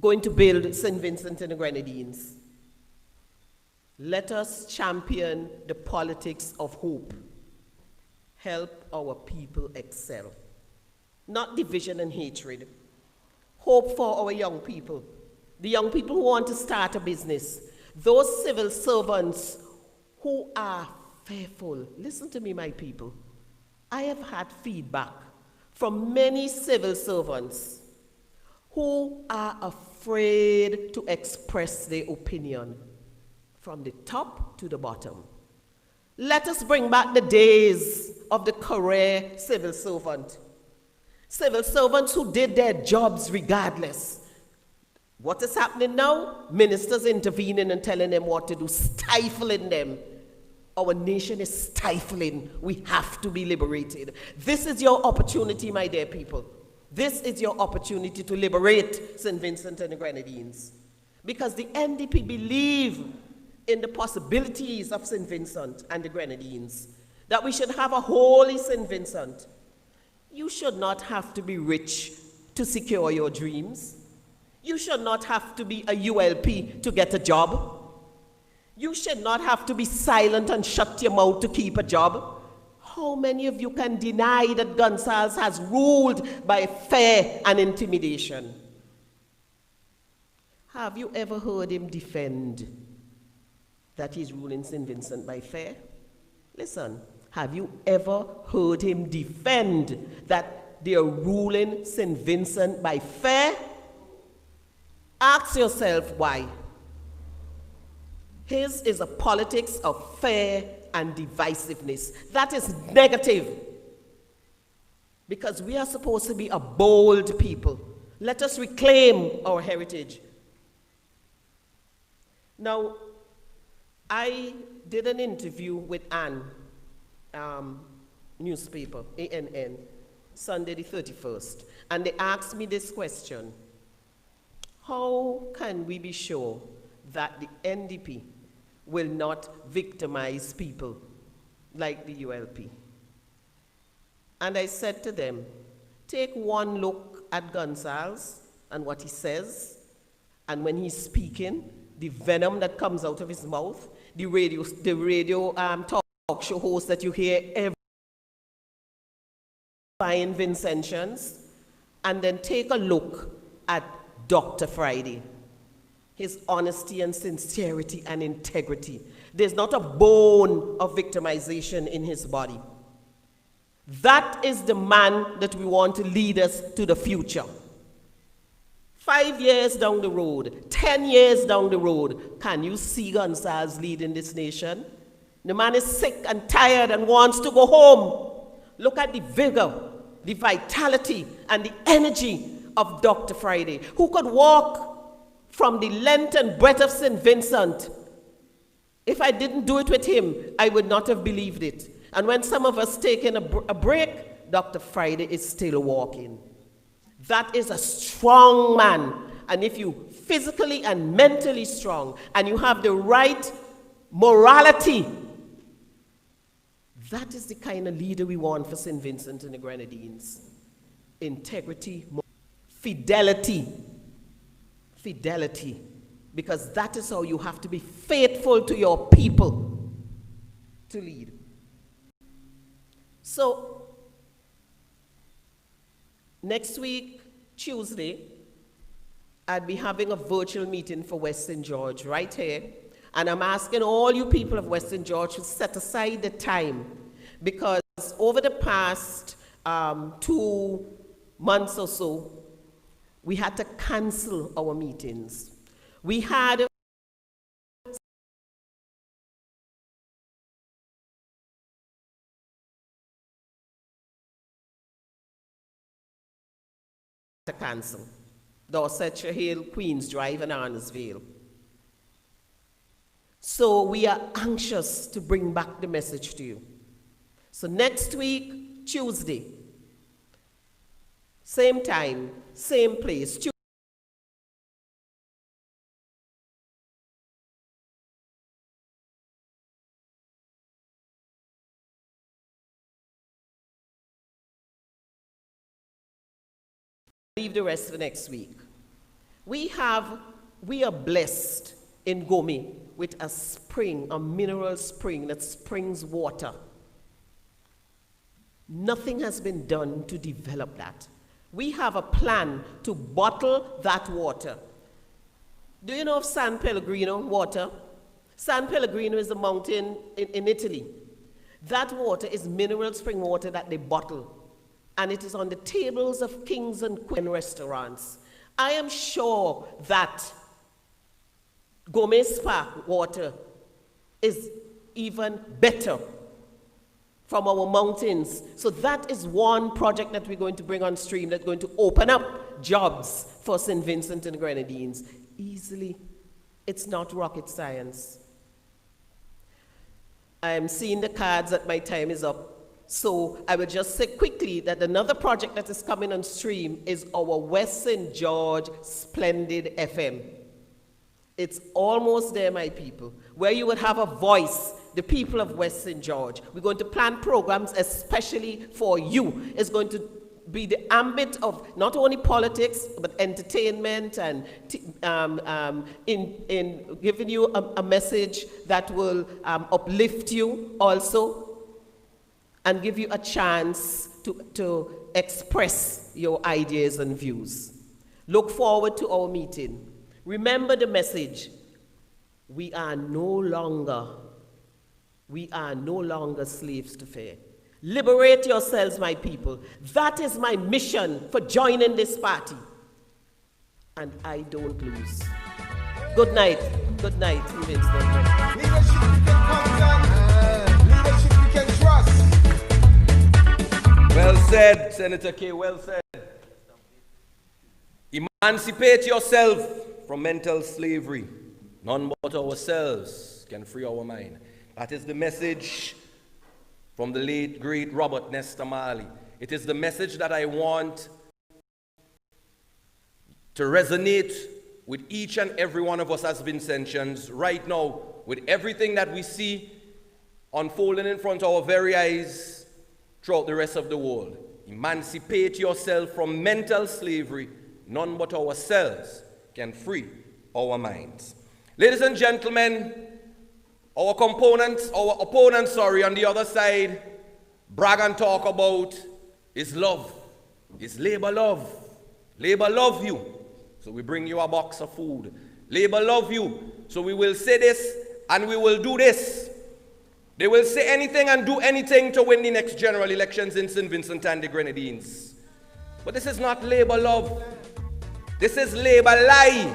going to build St. Vincent and the Grenadines. Let us champion the politics of hope. Help our people excel. Not division and hatred. Hope for our young people. The young people who want to start a business. Those civil servants who are fearful. Listen to me, my people. I have had feedback from many civil servants who are afraid to express their opinion from the top to the bottom. Let us bring back the days of the career civil servant. Civil servants who did their jobs regardless. What is happening now? Ministers intervening and telling them what to do, stifling them. Our nation is stifling. We have to be liberated. This is your opportunity, my dear people. This is your opportunity to liberate St. Vincent and the Grenadines. Because the NDP believe in the possibilities of St. Vincent and the Grenadines. That we should have a holy St. Vincent. You should not have to be rich to secure your dreams. You should not have to be a ULP to get a job. You should not have to be silent and shut your mouth to keep a job. How many of you can deny that Gonsalves has ruled by fear and intimidation? Have you ever heard him defend that he's ruling St. Vincent by fear? Listen, have you ever heard him defend that they are ruling St. Vincent by fear? Ask yourself why. His is a politics of fear and divisiveness. That is negative. Because we are supposed to be a bold people. Let us reclaim our heritage. Now, I did an interview with Ann, newspaper, ANN, Sunday the 31st. And they asked me this question. How can we be sure that the NDP will not victimize people like the ULP? And I said to them, take one look at Gonsalves and what he says, and when he's speaking, the venom that comes out of his mouth, the radio talk show host that you hear every buying Vincentians, and then take a look at Dr. Friday. his honesty and sincerity and integrity. There's not a bone of victimization in his body. That is the man that we want to lead us to the future. 5 years down the road, 10 years down the road, can you see Gonzalez leading this nation? The man is sick and tired and wants to go home. Look at the vigor, the vitality, and the energy of Dr. Friday, who could walk from the length and breadth of St. Vincent. If I didn't do it with him, I would not have believed it. And when some of us taking a break, Dr. Friday is still walking. That is a strong man. And if you physically and mentally strong, and you have the right morality, that is the kind of leader we want for St. Vincent and the Grenadines. Integrity, fidelity. Fidelity. Because that is how you have to be faithful to your people to lead. So, next week, Tuesday, I'll be having a virtual meeting for West St. George right here. And I'm asking all you people of West St. George to set aside the time, because over the past 2 months or so, we had to cancel our meetings. We had to cancel Dorsetshire Hill, Queens Drive, and Arnesville. So we are anxious to bring back the message to you. So next week, Tuesday, same time, same place. Leave the rest for next week. We are blessed in Gome with a spring, a mineral spring that springs water. Nothing has been done to develop that. We have a plan to bottle that water. Do you know of San Pellegrino water? San Pellegrino is a mountain in Italy. That water is mineral spring water that they bottle. And it is on the tables of kings and queens restaurants. I am sure that Gome Spa water is even better from our mountains. So that is one project that we're going to bring on stream that's going to open up jobs for St. Vincent and the Grenadines. Easily. It's not rocket science. I'm seeing the cards that my time is up. So I will just say quickly that another project that is coming on stream is our West St. George Splendid FM. It's almost there, my people, where you will have a voice, the people of West St. George. We're going to plan programs especially for you. It's going to be the ambit of not only politics, but entertainment, and in giving you a message that will uplift you also, and give you a chance to express your ideas and views. Look forward to our meeting. Remember the message. We are no longer slaves to fear. Liberate yourselves, my people. That is my mission for joining this party. And I don't lose. Good night. Good night. Leadership you can count on. Leadership you can trust. Well said, Senator K, well said. Emancipate yourself from mental slavery. None but ourselves can free our mind. That is the message from the late, great Robert Nesta Marley. It is the message that I want to resonate with each and every one of us as Vincentians right now, with everything that we see unfolding in front of our very eyes throughout the rest of the world. Emancipate yourself from mental slavery. None but ourselves can free our minds. Ladies and gentlemen, our opponents, on the other side, brag and talk about is love. Is labor love. Labor love you. So we bring you a box of food. Labour love you. So we will say this and we will do this. They will say anything and do anything to win the next general elections in St. Vincent and the Grenadines. But this is not Labour love. This is Labour lie.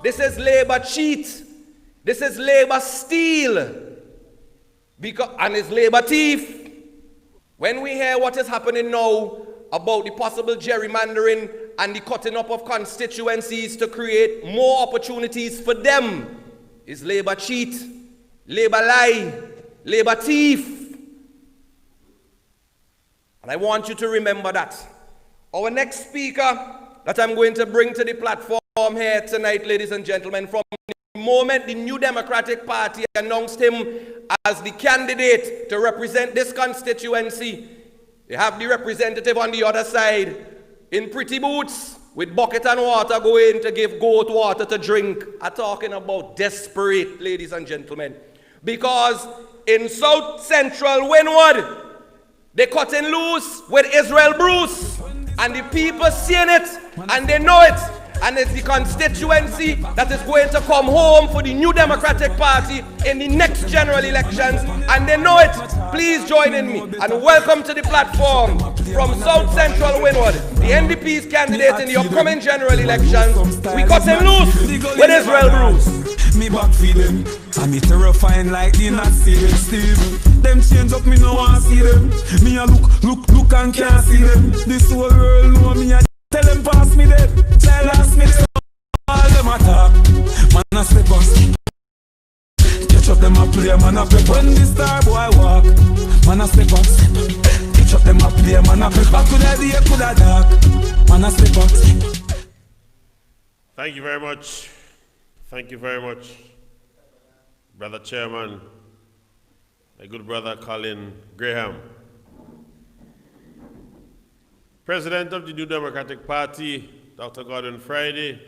This is Labour cheat. This is Labour steal. And it's Labour thief. When we hear what is happening now about the possible gerrymandering and the cutting up of constituencies to create more opportunities for them, it's Labour cheat, Labour lie, Labour thief. And I want you to remember that. Our next speaker that I'm going to bring to the platform here tonight, ladies and gentlemen, from the moment the New Democratic Party announced him as the candidate to represent this constituency, they have the representative on the other side in pretty boots with bucket and water going to give goat water to drink. I'm talking about desperate, ladies and gentlemen. Because in South Central Windward, they cutting loose with Israel Bruce. And the people seeing it, and they know it. And it's the constituency that is going to come home for the New Democratic Party in the next general elections. And they know it. Please join in me. And welcome to the platform from South Central Windward, the NDP's candidate in the upcoming general elections. We cutting loose with Israel Bruce. Me back for them, and me terrifying like the Nazi Steve. Them change up, me no want see them. Me a look and can't see them. This whole world know me a tell them pass me dead. Tell ask me them, all them attack. Man a step on. Catch up them a play, man a prep. When the star boy walk, man a step on. Catch up them a play, man a prep. Back to the day, coulda dark. Man a step on. Thank you very much. Thank you very much, Brother Chairman, my good brother Colin Graham. President of the New Democratic Party, Dr. Gordon Friday,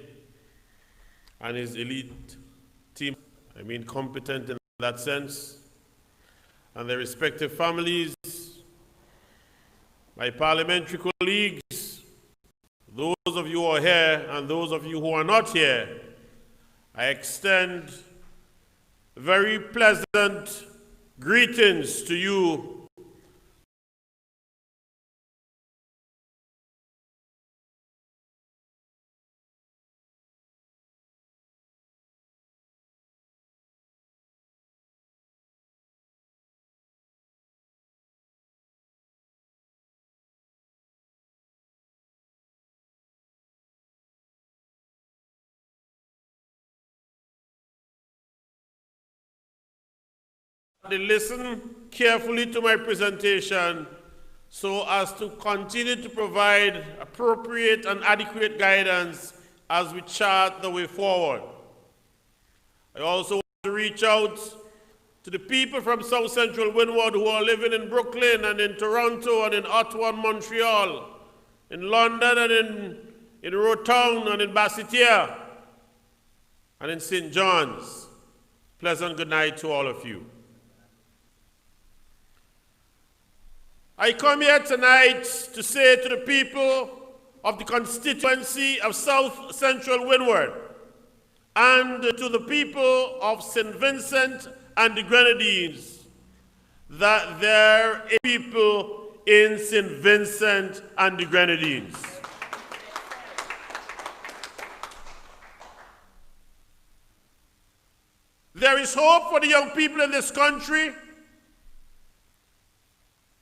and his elite team, I mean competent in that sense, and their respective families, my parliamentary colleagues, those of you who are here and those of you who are not here, I extend very pleasant greetings to you. They listen carefully to my presentation so as to continue to provide appropriate and adequate guidance as we chart the way forward. I also want to reach out to the people from South Central Windward who are living in Brooklyn and in Toronto and in Ottawa and Montreal, in London and in Rotown and in Basseterre and in St. John's. Pleasant good night to all of you. I come here tonight to say to the people of the constituency of South Central Windward and to the people of St. Vincent and the Grenadines that there are people in St. Vincent and the Grenadines. There is hope for the young people in this country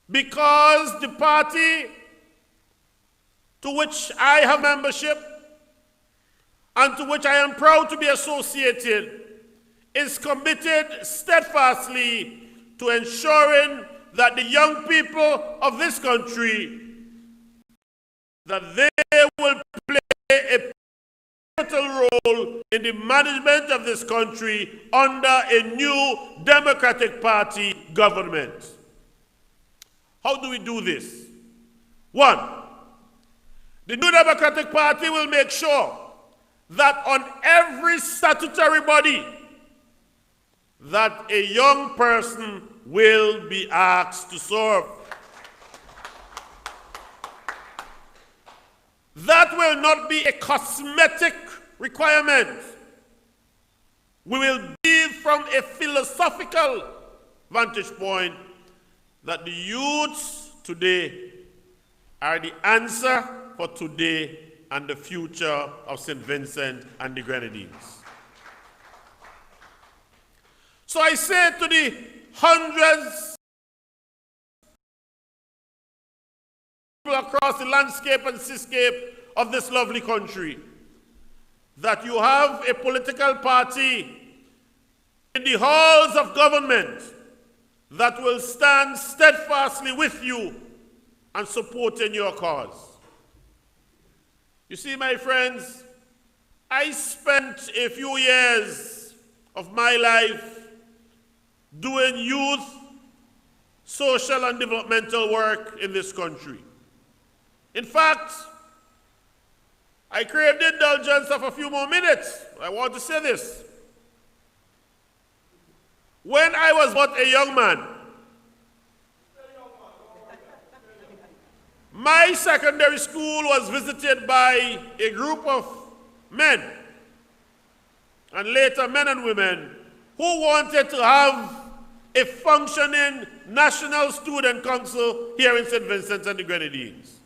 because the party to which I have membership and to which I am proud to be associated is committed steadfastly to ensuring that the young people of this country, that they will play a pivotal role in the management of this country under a new Democratic Party government. How do we do this? One, the New Democratic Party will make sure that on every statutory body that a young person will be asked to serve. That will not be a cosmetic requirement. We will be from a philosophical vantage point that the youths today are the answer for today and the future of St. Vincent and the Grenadines. So I say to the hundreds across the landscape and seascape of this lovely country that you have a political party in the halls of government that will stand steadfastly with you and supporting your cause. You see, my friends, I spent a few years of my life doing youth, social and developmental work in this country. In fact, I crave the indulgence of a few more minutes. I want to say this. When I was but a young man, my secondary school was visited by a group of men, and later men and women, who wanted to have a functioning National Student Council here in St. Vincent and the Grenadines.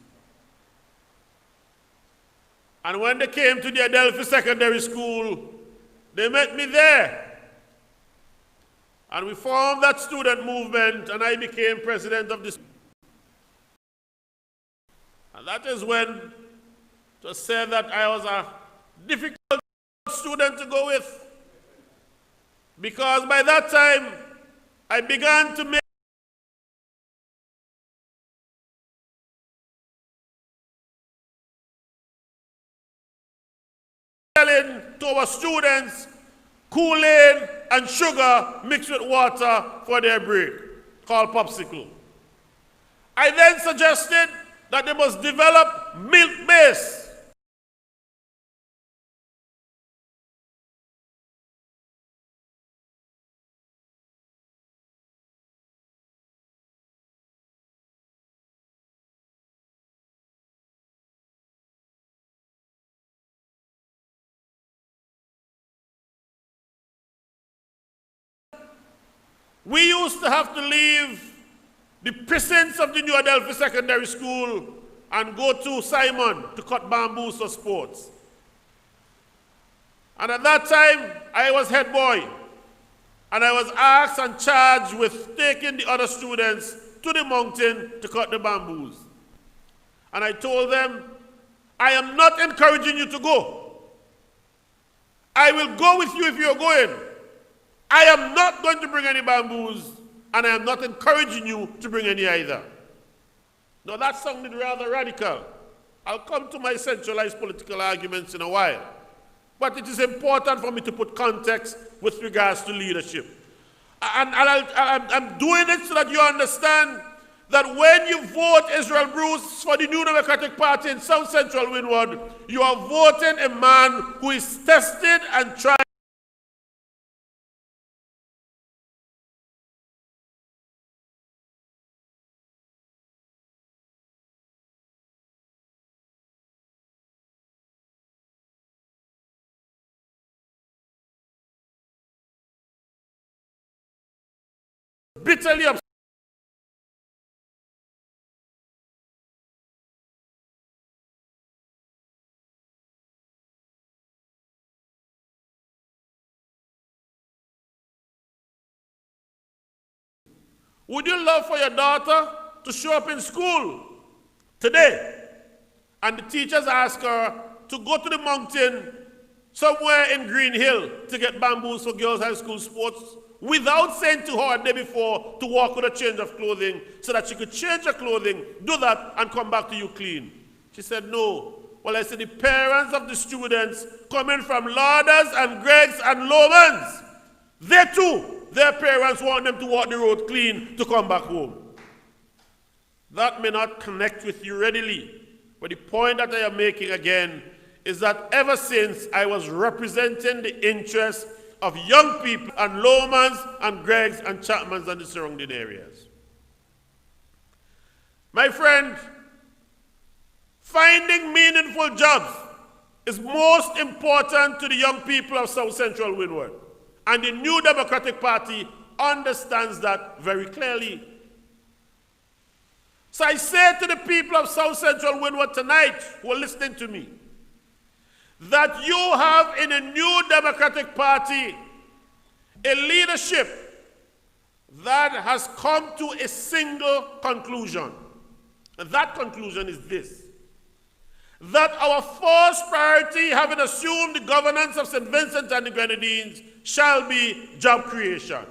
And when they came to the Adelphi Secondary School, they met me there. And we formed that student movement, and I became president of this. And that is when it was said that I was a difficult student to go with, because by that time, I began to make to our students Kool-Aid and sugar mixed with water for their break, called popsicle. I then suggested that they must develop milk-based We used to have to leave the precincts of the New Adelphi Secondary School and go to Simon to cut bamboos for sports. And at that time, I was head boy, and I was asked and charged with taking the other students to the mountain to cut the bamboos. And I told them, I am not encouraging you to go. I will go with you if you're going. I am not going to bring any bamboos, and I am not encouraging you to bring any either. Now that sounded rather radical. I'll come to my centralized political arguments in a while. But it is important for me to put context with regards to leadership. And I'm doing it so that you understand that when you vote Israel Bruce for the New Democratic Party in South Central Windward, you are voting a man who is tested and tried bitterly upset. Would you love for your daughter to show up in school today and the teachers ask her to go to the mountain somewhere in Green Hill to get bamboos for girls' high school sports without saying to her a day before to walk with a change of clothing so that she could change her clothing, do that, and come back to you clean? She said, no. Well, I said, the parents of the students coming from Lauders and Greggs and Lomans, they too, their parents want them to walk the road clean to come back home. That may not connect with you readily, but the point that I am making again is that ever since I was representing the interests of young people and Lomans and Greggs and Chapmans and the surrounding areas. My friend, finding meaningful jobs is most important to the young people of South Central Windward. And the New Democratic Party understands that very clearly. So I say to the people of South Central Windward tonight who are listening to me, that you have in the New Democratic Party a leadership that has come to a single conclusion. And that conclusion is this: that our first priority, having assumed the governance of St. Vincent and the Grenadines, shall be job creation.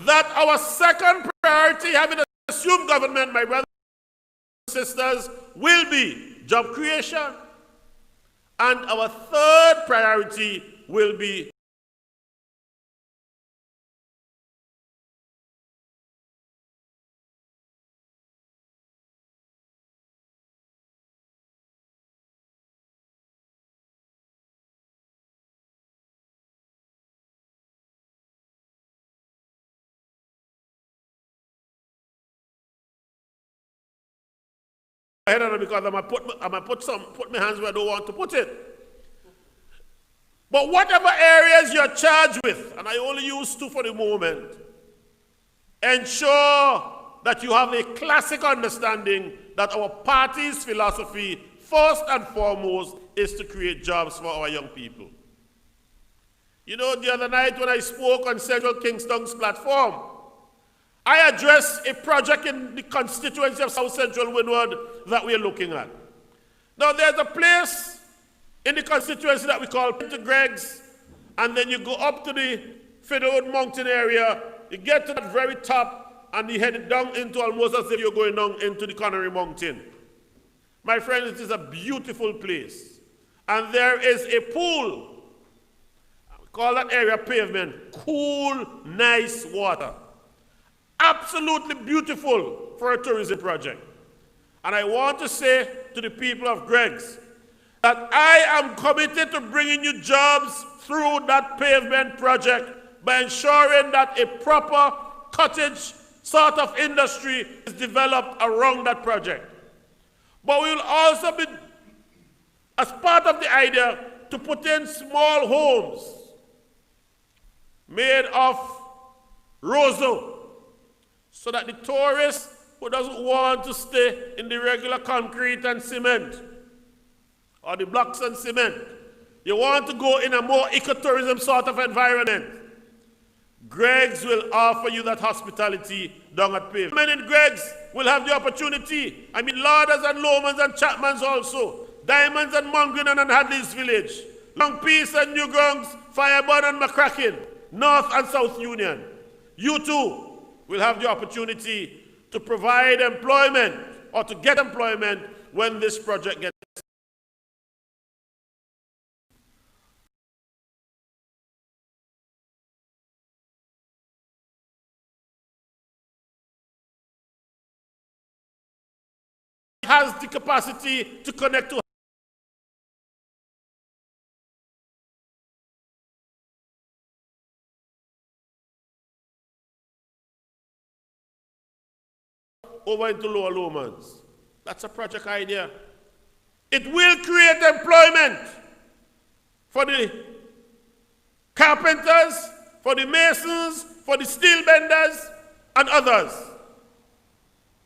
That our second priority, having assumed government, my brothers and sisters, will be job creation. And our third priority will be ahead on it because I'm gonna put my hands where I don't want to put it. But whatever areas you're charged with, and I only use two for the moment, ensure that you have a classic understanding that our party's philosophy, first and foremost, is to create jobs for our young people. You know, the other night when I spoke on Central Kingston's platform, I addressed a project in the constituency of South Central Windward that we are looking at. Now, there's a place in the constituency that we call Peter Greg's, and then you go up to the Fiddlewood Mountain area, you get to that very top, and you head down into almost as if you're going down into the Connery Mountain. My friends, it is a beautiful place. And there is a pool. We call that area pavement. Cool, nice water. Absolutely beautiful for a tourism project. And I want to say to the people of Greg's that I am committed to bringing you jobs through that pavement project by ensuring that a proper cottage sort of industry is developed around that project. But we will also be, as part of the idea, to put in small homes made of rosewood, so that the tourist who doesn't want to stay in the regular concrete and cement, or the blocks and cement, you want to go in a more ecotourism sort of environment, Greg's will offer you that hospitality down at Pave. Men in Greg's will have the opportunity. I mean, Larders and Lomans and Chapmans also, Diamonds and Mongrenan and Hadley's Village, Long Peace and Newgrounds, Fireburn and McCracken, North and South Union. You too will have the opportunity to provide employment or to get employment when this project gets. Has the capacity to connect to over into Lower Lomans. That's a project idea. It will create employment for the carpenters, for the masons, for the steel benders, and others.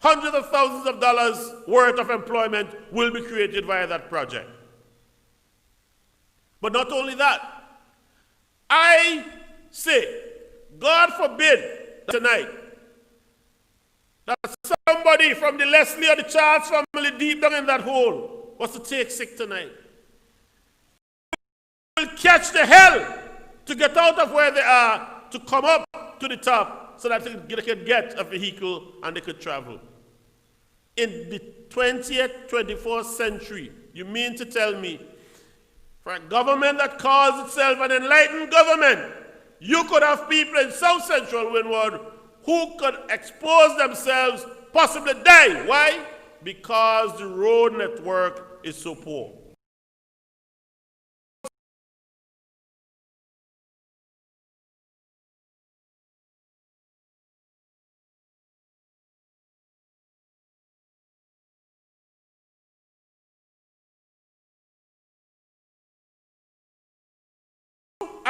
Hundreds of thousands of dollars worth of employment will be created via that project. But not only that, I say, God forbid tonight, that somebody from the Leslie or the Charles family deep down in that hole was to take sick tonight. Will catch the hell to get out of where they are, to come up to the top so that they could get a vehicle and they could travel. In the 20th, 21st century, you mean to tell me, for a government that calls itself an enlightened government, you could have people in South Central Windward who could expose themselves, possibly die. Why? Because the road network is so poor.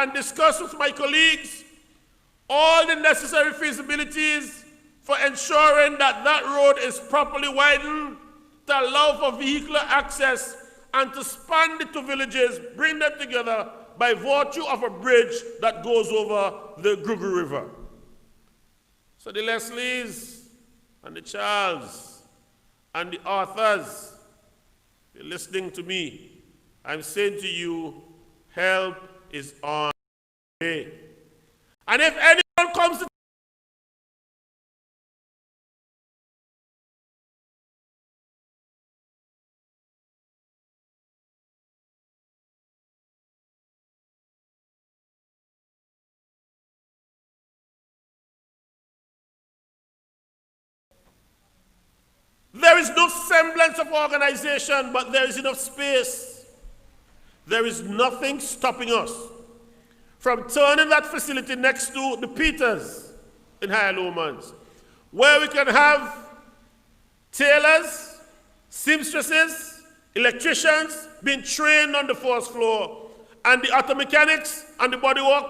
and discuss with my colleagues all the necessary feasibilities for ensuring that that road is properly widened to allow for vehicular access and to span the two villages, bring them together by virtue of a bridge that goes over the Grugu River. So the Leslies and the Charles and the Arthurs, you're listening to me. I'm saying to you, help is on the way. And if anyone comes to there is no semblance of organization, but there is enough space. There is nothing stopping us from turning that facility next to the Peters in High Lomans, where we can have tailors, seamstresses, electricians being trained on the first floor, and the auto mechanics and the bodywork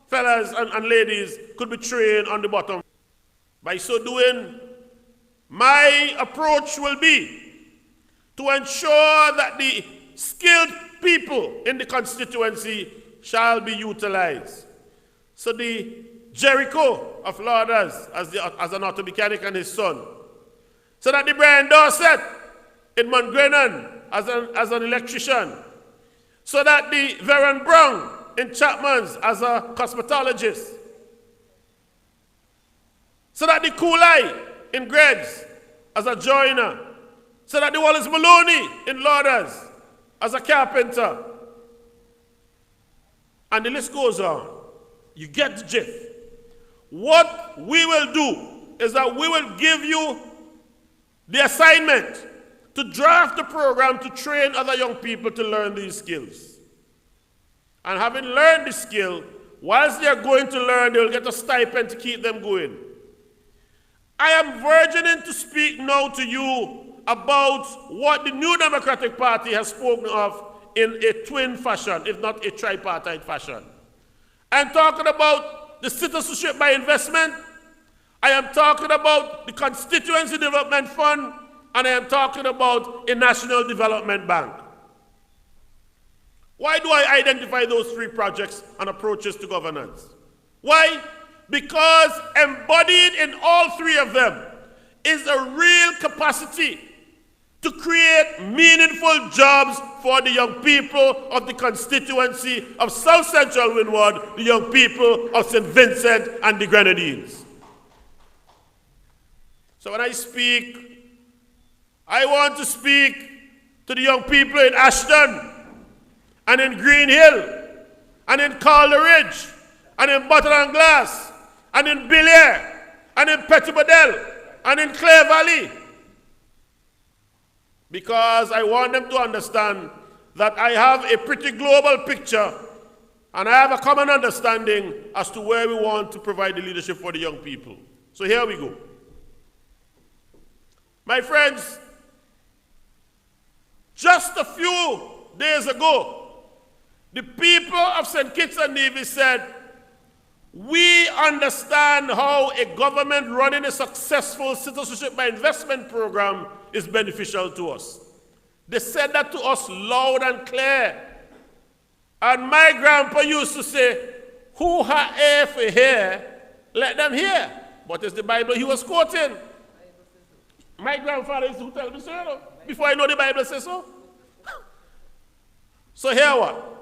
fellas and ladies could be trained on the bottom. By so doing, my approach will be to ensure that the skilled people in the constituency shall be utilized. So the Jericho of Lauders as an auto mechanic and his son. So that the Brian Dorset in Montgrenan as an electrician. So that the Veron Brown in Chapman's as a cosmetologist. So that the Kulai in Greg's as a joiner. So that the Wallace Maloney in Lauders as a carpenter. And the list goes on. You get the gist. What we will do is that we will give you the assignment to draft the program to train other young people to learn these skills. And having learned the skill, whilst they are going to learn, they will get a stipend to keep them going. I am verging to speak now to you about what the New Democratic Party has spoken of in a twin fashion, if not a tripartite fashion. I'm talking about the citizenship by investment, I am talking about the Constituency Development Fund, and I am talking about a National Development Bank. Why do I identify those three projects and approaches to governance? Why? Because embodied in all three of them is a real capacity to create meaningful jobs for the young people of the constituency of South Central Windward, the young people of St. Vincent and the Grenadines. So when I speak, I want to speak to the young people in Ashton, and in Green Hill, and in Calder Ridge, and in Button and Glass, and in Belair, and in Pettibodel, and in Clare Valley. Because I want them to understand that I have a pretty global picture, and I have a common understanding as to where we want to provide the leadership for the young people. So here we go. My friends, just a few days ago, the people of St. Kitts and Nevis said, we understand how a government running a successful citizenship by investment program is beneficial to us. They said that to us loud and clear. And my grandpa used to say, who have ear for hear, let them hear. What is the Bible he was quoting? My grandfather used to tell me so, before I know the Bible says so. So here what?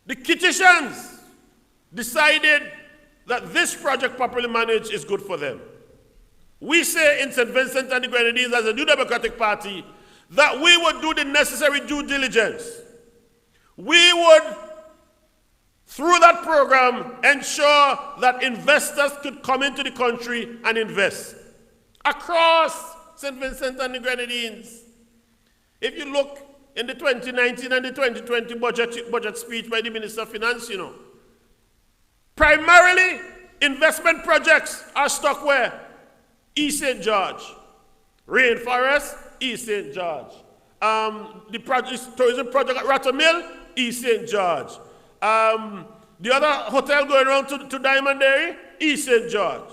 The Kittitians decided that this project, properly managed, is good for them. We say in St. Vincent and the Grenadines as a New Democratic Party that we would do the necessary due diligence. We would, through that program, ensure that investors could come into the country and invest across St. Vincent and the Grenadines. If you look in the 2019 and the 2020 budget speech by the Minister of Finance, you know, primarily investment projects are stuck where? East St. George. Rainforest, East St. George. The tourism project at Ratta Mill, East St. George. The other hotel going around to Diamond Dairy, East St. George.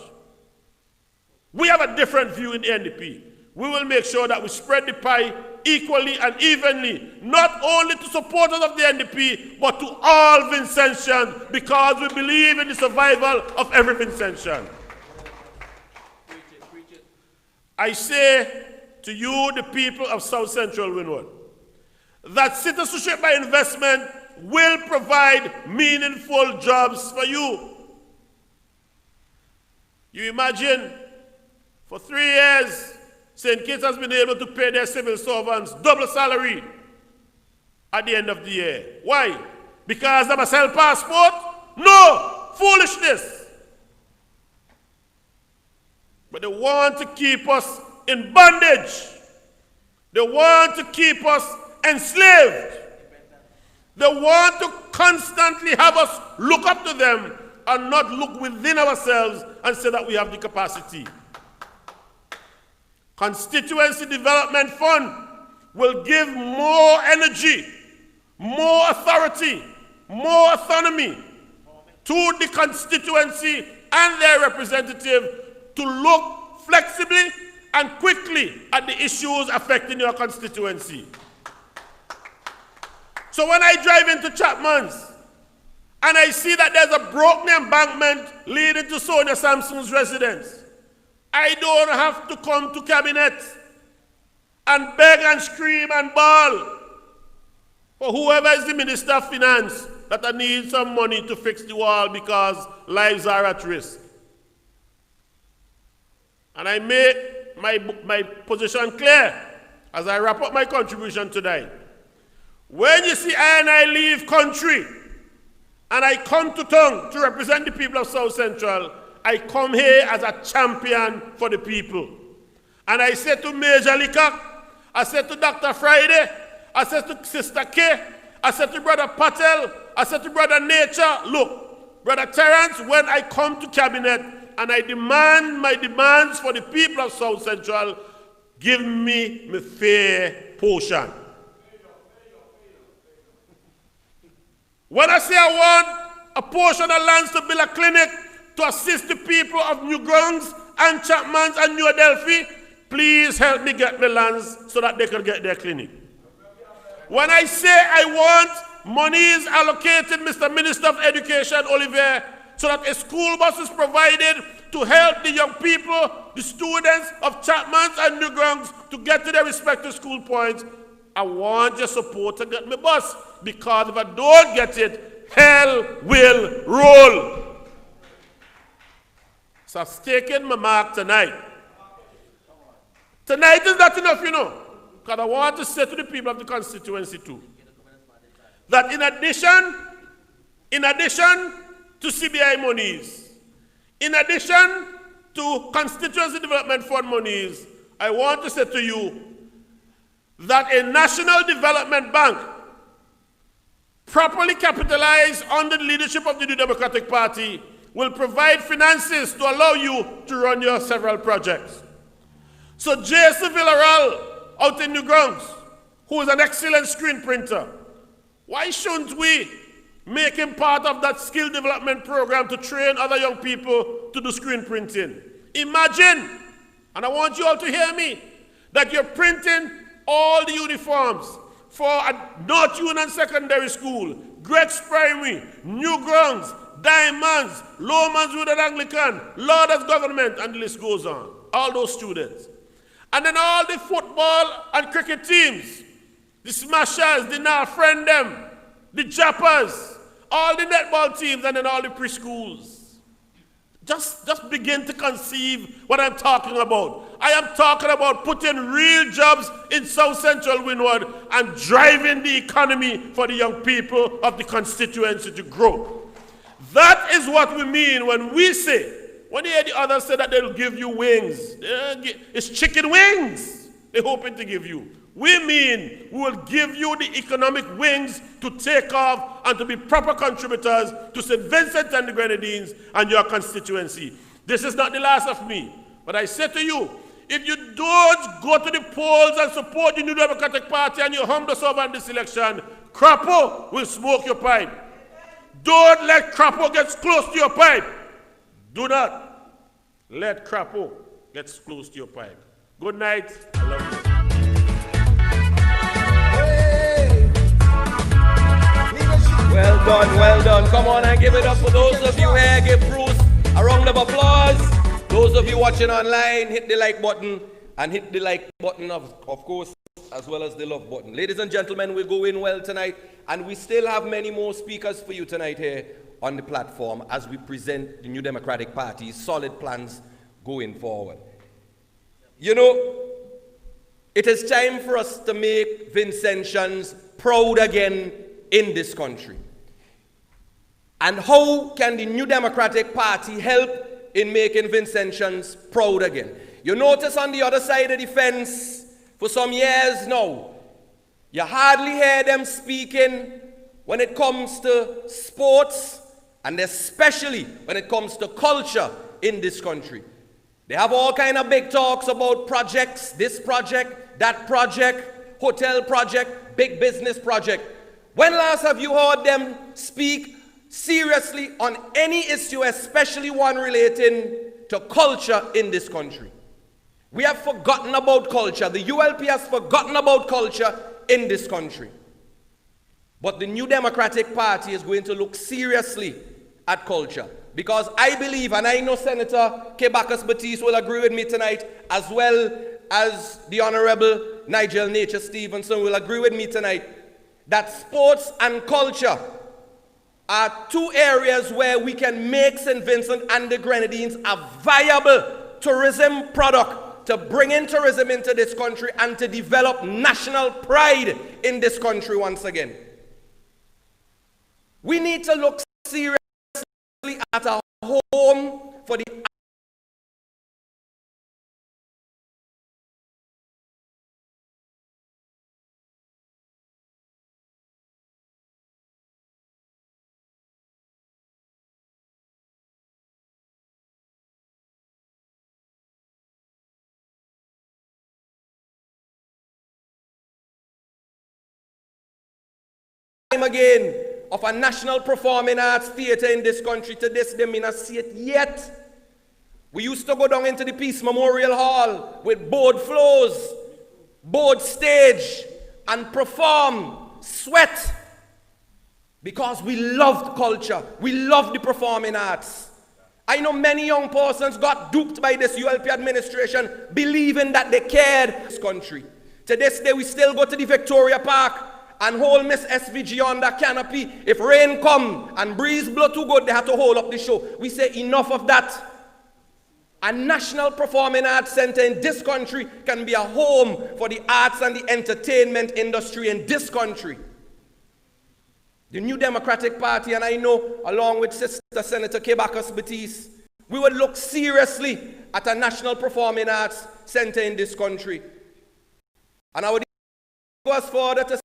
We have a different view in the NDP. We will make sure that we spread the pie equally and evenly, not only to supporters of the NDP, but to all Vincentians, because we believe in the survival of every Vincentian. I say to you, the people of South Central Windward, that citizenship by investment will provide meaningful jobs for you. You imagine, for 3 years, St. Kitts has been able to pay their civil servants double salary at the end of the year. Why? Because they must sell passport? No! Foolishness! But they want to keep us in bondage. They want to keep us enslaved. They want to constantly have us look up to them and not look within ourselves and say that we have the capacity. Constituency Development Fund will give more energy, more authority, more autonomy to the constituency and their representative to look flexibly and quickly at the issues affecting your constituency. So when I drive into Chapman's and I see that there's a broken embankment leading to Sonia Sampson's residence, I don't have to come to cabinet and beg and scream and bawl for whoever is the Minister of Finance that I need some money to fix the wall because lives are at risk. And I make my position clear as I wrap up my contribution today. When you see I leave country and I come to town to represent the people of South Central, I come here as a champion for the people. And I say to Major Leacock, I said to Dr. Friday, I said to Sister K, I said to Brother Patel, I said to Brother Nature, look, Brother Terrence, when I come to cabinet and I demand my demands for the people of South Central, give me my fair portion. When I say I want a portion of lands to build a clinic to assist the people of New Grounds and Chapman's and New Adelphi, please help me get the lands so that they can get their clinic. When I say I want monies allocated, Mr. Minister of Education, Olivier, so that a school bus is provided to help the young people, the students of Chapman's and New Grounds to get to their respective school points, I want your support to get my bus, because if I don't get it, hell will roll. So I've taken my mark tonight. Tonight is not enough, you know, because I want to say to the people of the constituency too, that in addition to CBI monies, in addition to Constituency Development Fund monies, I want to say to you that a national development bank properly capitalized under the leadership of the New Democratic Party will provide finances to allow you to run your several projects. So J.C. Villarreal out in New Grounds, who is an excellent screen printer, why shouldn't we make him part of that skill development program to train other young people to do screen printing? Imagine, and I want you all to hear me, that you're printing all the uniforms for a North Union Secondary School, Greg's Primary, New Grounds, Diamonds, Lowman's Wood and Anglican, Lauder's Government, and the list goes on. All those students. And then all the football and cricket teams, the Smashers, the Now Friend Them, the Jappers, all the netball teams, and then all the preschools. Just begin to conceive what I'm talking about. I am talking about putting real jobs in South Central Windward and driving the economy for the young people of the constituency to grow. That is what we mean when we say, when you hear the others say that they'll give you wings, it's chicken wings they're hoping to give you. We mean we will give you the economic wings to take off and to be proper contributors to St. Vincent and the Grenadines and your constituency. This is not the last of me, but I say to you, if you don't go to the polls and support the New Democratic Party and you humble yourself on this election, Crapo will smoke your pipe. Don't let Crapo get close to your pipe. Do not let Crapo get close to your pipe. Good night. I love you. Well done, well done. Come on and give it up for those of you here. Give Bruce a round of applause. Those of you watching online, hit the like button and hit the like button of course, as well as the love button. Ladies and gentlemen, we're going well tonight, and we still have many more speakers for you tonight here on the platform as we present the New Democratic Party's solid plans going forward. You know, it is time for us to make Vincentians proud again in this country. And how can the New Democratic Party help in making Vincentians proud again? You notice on the other side of the fence, for some years now, you hardly hear them speaking when it comes to sports, and especially when it comes to culture in this country. They have all kind of big talks about projects, this project, that project, hotel project, big business project. When last have you heard them speak seriously on any issue, especially one relating to culture in this country? We have forgotten about culture. The ULP has forgotten about culture in this country. But the New Democratic Party is going to look seriously at culture, because I believe, and I know Senator Kebakers Batiste will agree with me tonight, as well as the Honorable Nigel Nature Stevenson will agree with me tonight, that sports and culture are two areas where we can make St. Vincent and the Grenadines a viable tourism product to bring in tourism into this country and to develop national pride in this country once again. We need to look seriously at a home for the time again of a national performing arts theatre in this country. To this day, me not see it yet. We used to go down into the Peace Memorial Hall with board floors, board stage, and perform, sweat, because we loved culture. We loved the performing arts. I know many young persons got duped by this ULP administration, believing that they cared this country. To this day, we still go to the Victoria Park and hold Miss SVG on that canopy. If rain come and breeze blow too good, they have to hold up the show. We say enough of that. A national performing arts center in this country can be a home for the arts and the entertainment industry in this country. The New Democratic Party, and I know along with Sister Senator Kebakers Batiste, we would look seriously at a national performing arts center in this country. And I would go as further to say,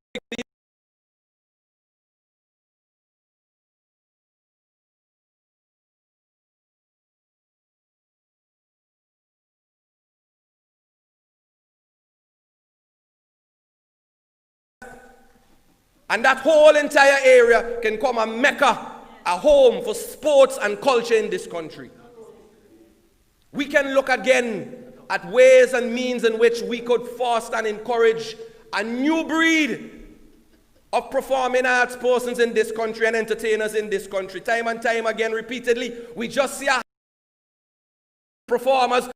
and that whole entire area can come a mecca, a home for sports and culture in this country. We can look again at ways and means in which we could foster and encourage a new breed of performing arts persons in this country and entertainers in this country. Time and time again, repeatedly, we just see our performers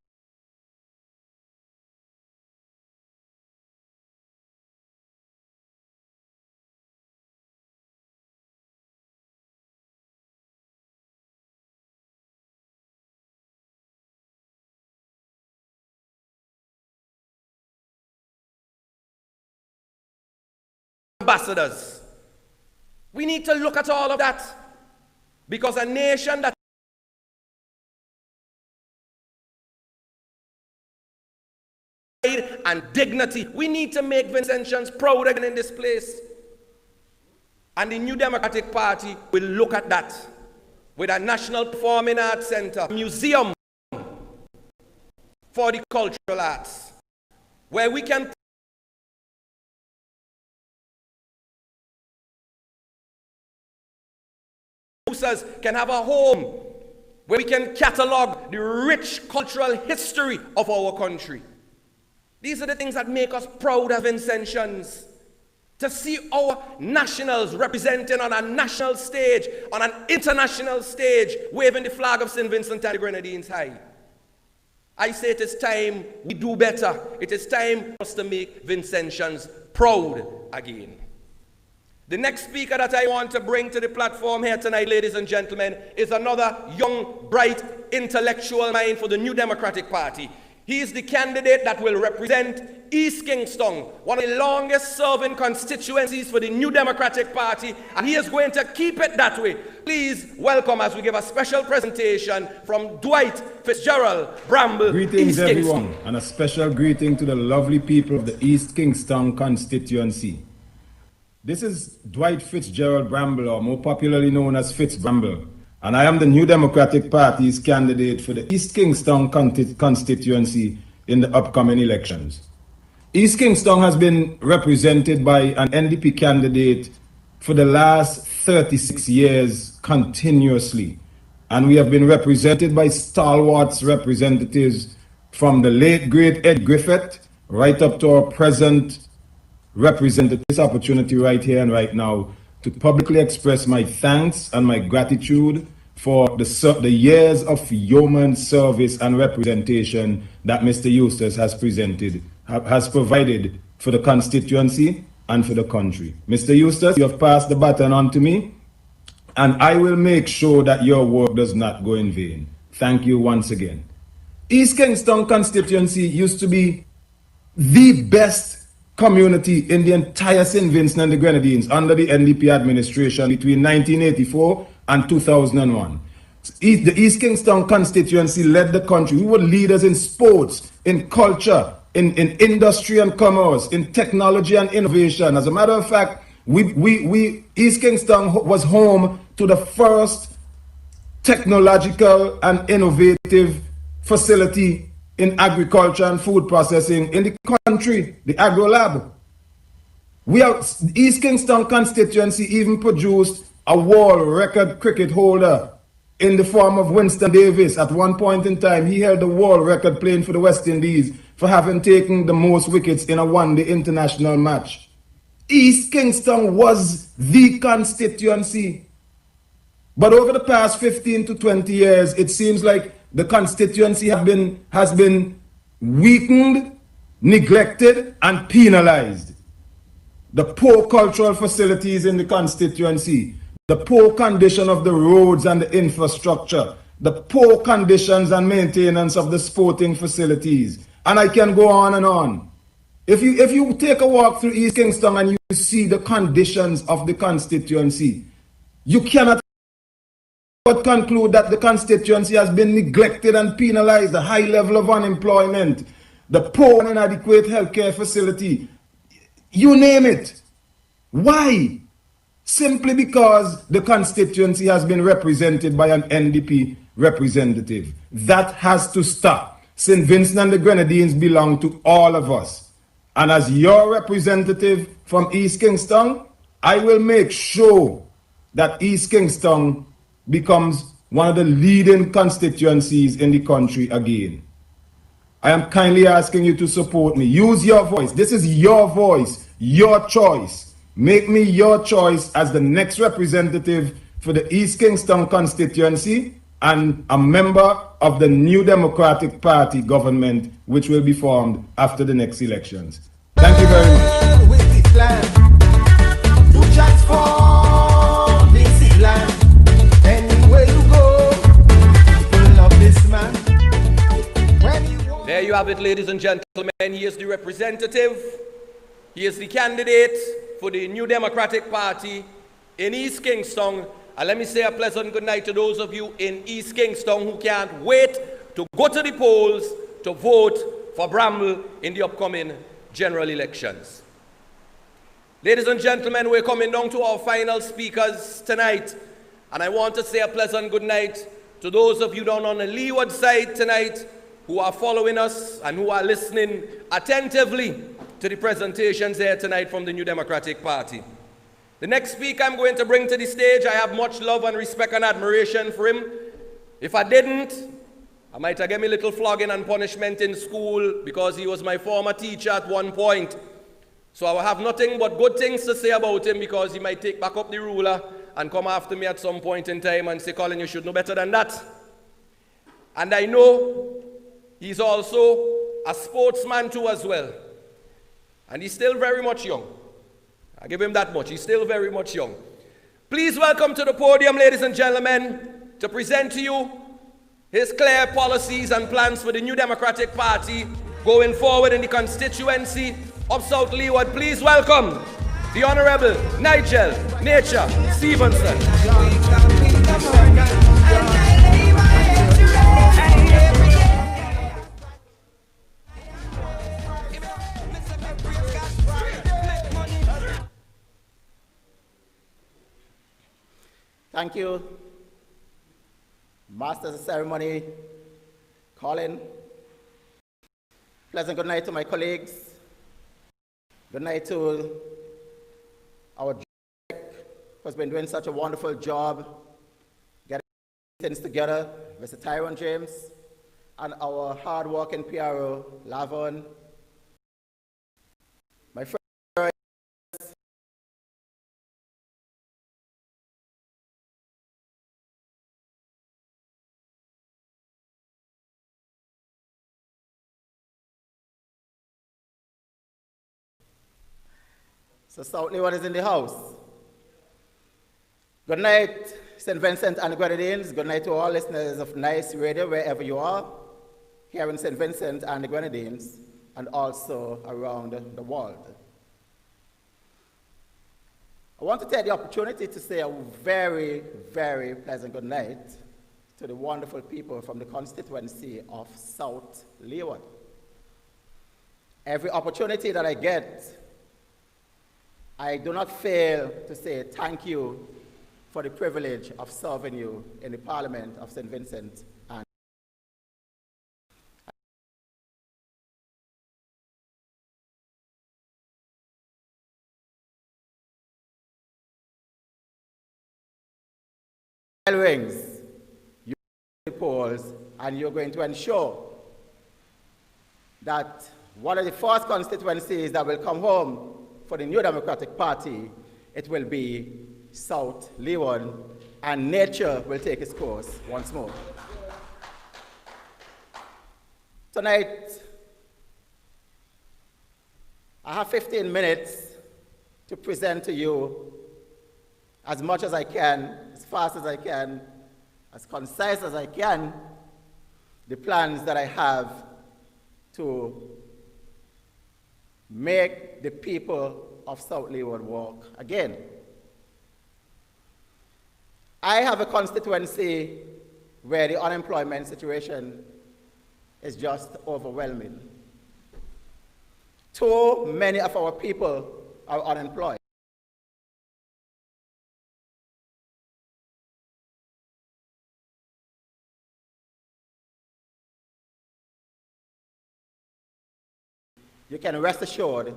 ambassadors. We need to look at all of that, because a nation that and dignity, we need to make Vincentians proud again in this place. And the New Democratic Party will look at that with a National Performing Arts Center, museum, for the cultural arts, where we can can have a home where we can catalog the rich cultural history of our country. These are the things that make us proud as Vincentians. To see our nationals representing on a national stage, on an international stage, waving the flag of St. Vincent and the Grenadines high. I say it is time we do better. It is time for us to make Vincentians proud again. The next speaker that I want to bring to the platform here tonight, ladies and gentlemen, is another young, bright, intellectual mind for the New Democratic Party. He is the candidate that will represent East Kingston, one of the longest serving constituencies for the New Democratic Party, and he is going to keep it that way. Please welcome as we give a special presentation from Dwight Fitzgerald Bramble. Greetings East everyone, Kingston. and a special greeting to the lovely people of the East Kingston constituency. This is Dwight Fitzgerald Bramble, or more popularly known as Fitz Bramble, and I am the New Democratic Party's candidate for the East Kingston constituency in the upcoming elections. East Kingston has been represented by an NDP candidate for the last 36 years continuously, and we have been represented by stalwarts representatives from the late great Ed Griffith right up to our present representative. This opportunity right here and right now to publicly express my thanks and my gratitude for the years of yeoman service and representation that Mr. Eustace has provided for the constituency and for the country. Mr. Eustace, you have passed the baton on to me, and I will make sure that your work does not go in vain. Thank you once again. East Kingston constituency used to be the best community in the entire St. Vincent and the Grenadines under the NDP administration between 1984 and 2001. The East Kingston constituency led the country. We were leaders in sports, in culture, in industry and commerce, in technology and innovation. As a matter of fact, East Kingston was home to the first technological and innovative facility in agriculture and food processing in the country, the Agro Lab. East Kingston constituency even produced a world record cricket holder in the form of Winston Davis. At one point in time, he held the world record playing for the West Indies for having taken the most wickets in a one-day international match. East Kingston was the constituency. But over the past 15 to 20 years, it seems like the constituency has been weakened, neglected, and penalized. The poor cultural facilities in the constituency, the poor condition of the roads and the infrastructure, the poor conditions and maintenance of the sporting facilities, and I can go on and on. If you take a walk through East Kingston and you see the conditions of the constituency, you cannot but conclude that the constituency has been neglected and penalized. The high level of unemployment, the poor and inadequate healthcare facility, you name it. Why? Simply because the constituency has been represented by an NDP representative. That has to stop. St. Vincent and the Grenadines belong to all of us. And as your representative from East Kingston, I will make sure that East Kingston becomes one of the leading constituencies in the country again. I am kindly asking you to support me. Use your voice. This is your voice, your choice. Make me your choice as the next representative for the East Kingston constituency and a member of the New Democratic Party government, which will be formed after the next elections. Thank you very much. With this land, to transform this land. Anywhere you go, people love this man. There you have it, ladies and gentlemen. He is the representative. He is the candidate for the New Democratic Party in East Kingston. And let me say a pleasant good night to those of you in East Kingston who can't wait to go to the polls to vote for Bramble in the upcoming general elections. Ladies and gentlemen, we're coming down to our final speakers tonight. And I want to say a pleasant good night to those of you down on the leeward side tonight. who are following us and who are listening attentively to the presentations here tonight from the New Democratic Party. The next speaker I'm going to bring to the stage, I have much love and respect and admiration for him. If I didn't, I might have given me a little flogging and punishment in school because he was my former teacher at one point. So I will have nothing but good things to say about him because he might take back up the ruler and come after me at some point in time and say, Colin, you should know better than that. And I know he's also a sportsman too as well. And he's still very much young. I give him that much. He's still very much young. Please welcome to the podium, ladies and gentlemen, to present to you his clear policies and plans for the New Democratic Party going forward in the constituency of South Leeward. Please welcome the Honorable Nigel Nature Stevenson. Thank you, Masters of Ceremony, Colin. Pleasant good night to my colleagues. Good night to our director, who's been doing such a wonderful job getting things together, Mr. Tyrone James, and our hard-working PRO, Lavon. My friend, so South Leeward is in the house. Good night, St. Vincent and the Grenadines. Good night to all listeners of Nice Radio, wherever you are, here in St. Vincent and the Grenadines, and also around the world. I want to take the opportunity to say a very, very pleasant good night to the wonderful people from the constituency of South Leeward. Every opportunity that I get, I do not fail to say thank you for the privilege of serving you in the Parliament of St. Vincent and rings, you the polls, and you're going to ensure that one of the first constituencies that will come home for the New Democratic Party, it will be South Leeward, and nature will take its course once more. Tonight, I have 15 minutes to present to you as much as I can, as fast as I can, as concise as I can, the plans that I have to make the people of South Leeward walk again. I have a constituency where the unemployment situation is just overwhelming. Too many of our people are unemployed. You can rest assured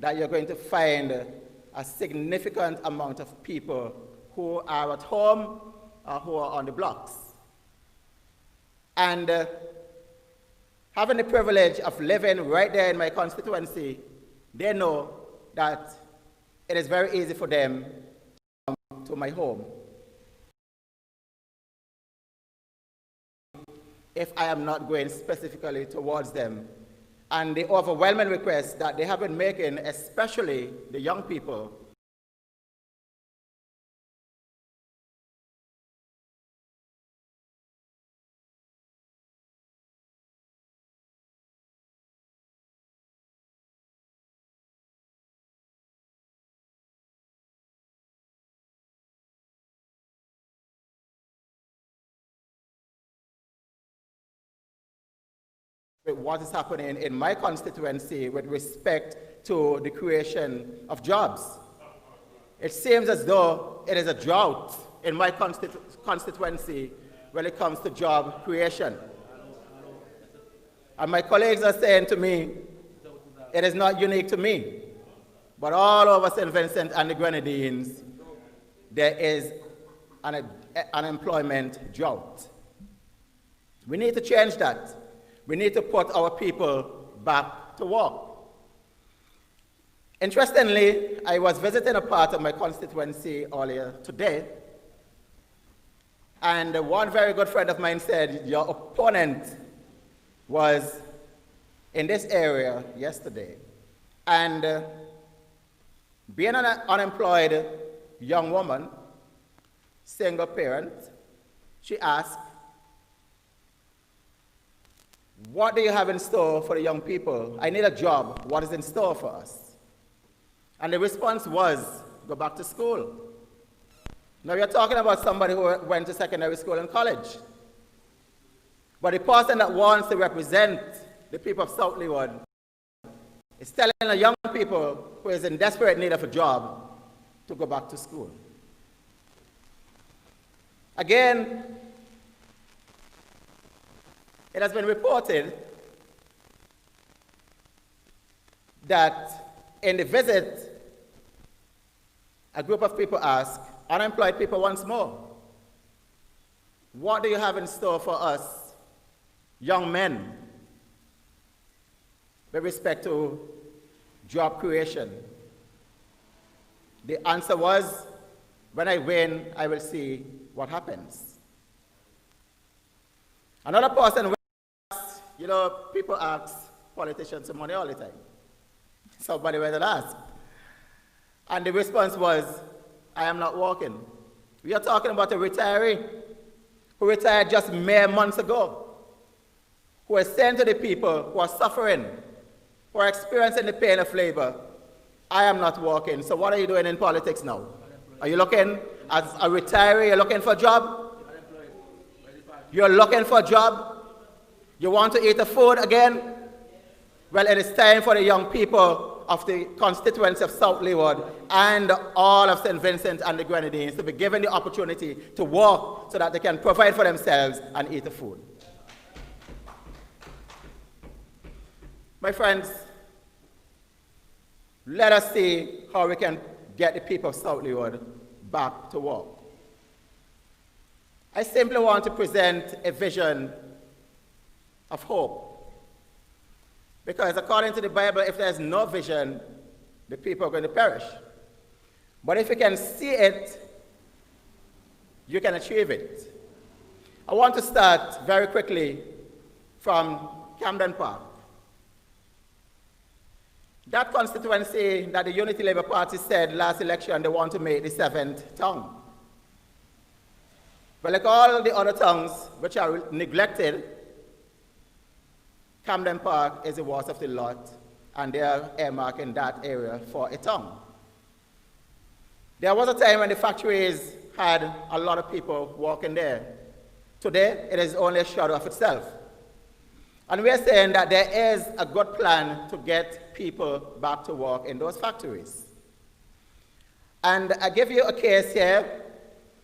that you're going to find a significant amount of people who are at home or who are on the blocks. And having the privilege of living right there in my constituency, they know that it is very easy for them to come to my home. If I am not going specifically towards them, and the overwhelming requests that they have been making, especially the young people, what is happening in my constituency with respect to the creation of jobs. It seems as though it is a drought in my constituency when it comes to job creation. And my colleagues are saying to me, it is not unique to me, but all over St. Vincent and the Grenadines, there is an unemployment drought. We need to change that. We need to put our people back to work. Interestingly, I was visiting a part of my constituency earlier today, and one very good friend of mine said, your opponent was in this area yesterday, and being an unemployed young woman, single parent, she asked, what do you have in store for the young people? I need a job. What is in store for us? And the response was, go back to school. Now you're talking about somebody who went to secondary school and college. But the person that wants to represent the people of South Leeward is telling the young people who is in desperate need of a job to go back to school. Again, it has been reported that in the visit, a group of people asked, unemployed people once more, what do you have in store for us, young men, with respect to job creation? The answer was, when I win, I will see what happens. Another person asked, you know, people ask politicians for money all the time. Somebody went and asked. And the response was, I am not working. We are talking about a retiree who retired just mere months ago, who is saying to the people who are suffering, who are experiencing the pain of labor, I am not working. So what are you doing in politics now? Are you looking, as a retiree, you're looking for a job? You're looking for a job? You want to eat the food again? Well, it is time for the young people of the constituency of South Leeward and all of St. Vincent and the Grenadines to be given the opportunity to work so that they can provide for themselves and eat the food. My friends, let us see how we can get the people of South Leeward back to work. I simply want to present a vision of hope. Because according to the Bible, if there's no vision, the people are going to perish. But if you can see it, you can achieve it. I want to start very quickly from Camden Park. That constituency that the Unity Labour Party said last election they want to make the 7th town. But like all the other towns which are neglected, Camden Park is the worst of the lot, and they are earmarking that area for a town. There was a time when the factories had a lot of people working there. Today, it is only a shadow of itself. And we are saying that there is a good plan to get people back to work in those factories. And I give you a case here.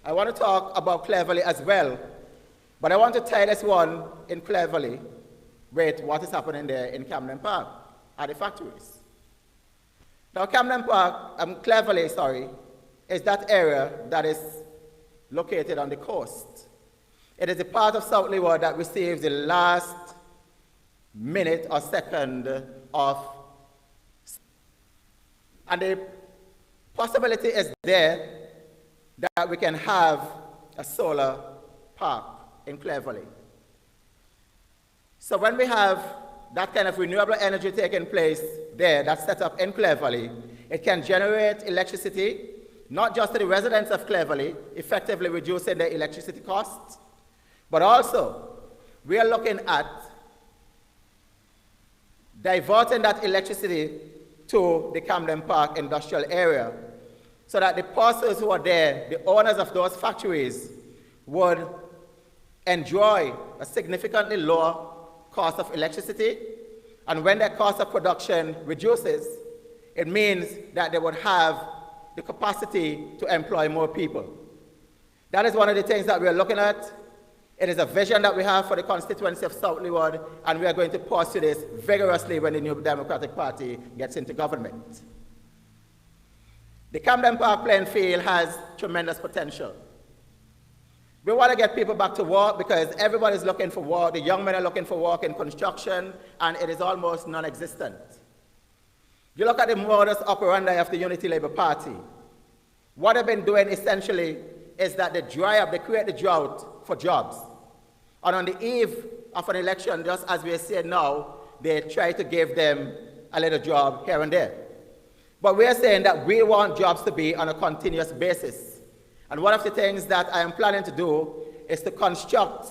I want to talk about Cleverly as well, but I want to tie this one in Cleverly with what is happening there in Camden Park at the factories. Now, Cleverly, is that area that is located on the coast. It is the part of South Leeward that receives the last minute or second of, and the possibility is there that we can have a solar park in Cleverly. So when we have that kind of renewable energy taking place there, that's set up in Cleverly, it can generate electricity, not just to the residents of Cleverly, effectively reducing their electricity costs, but also we are looking at diverting that electricity to the Camden Park industrial area so that the persons who are there, the owners of those factories, would enjoy a significantly lower cost of electricity, and when their cost of production reduces, it means that they would have the capacity to employ more people. That is one of the things that we are looking at. It is a vision that we have for the constituency of South Leeward, and we are going to pursue this vigorously when the New Democratic Party gets into government. The Camden Park playing field has tremendous potential. We want to get people back to work because everybody's looking for work. The young men are looking for work in construction, and it is almost non-existent. You look at the modus operandi of the Unity Labour Party. What they've been doing essentially is that they dry up, they create the drought for jobs. And on the eve of an election, just as we are seeing now, they try to give them a little job here and there. But we are saying that we want jobs to be on a continuous basis. And one of the things that I am planning to do is to construct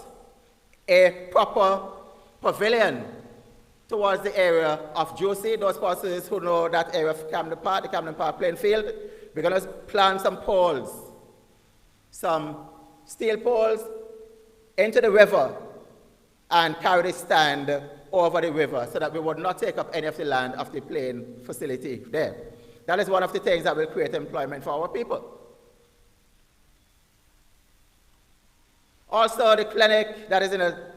a proper pavilion towards the area of Juicy. Those persons who know that area of Camden Park, the Camden Park playing field, we're going to plant some poles, some steel poles into the river and carry the stand over the river so that we would not take up any of the land of the playing facility there. That is one of the things that will create employment for our people. Also, the clinic that is in a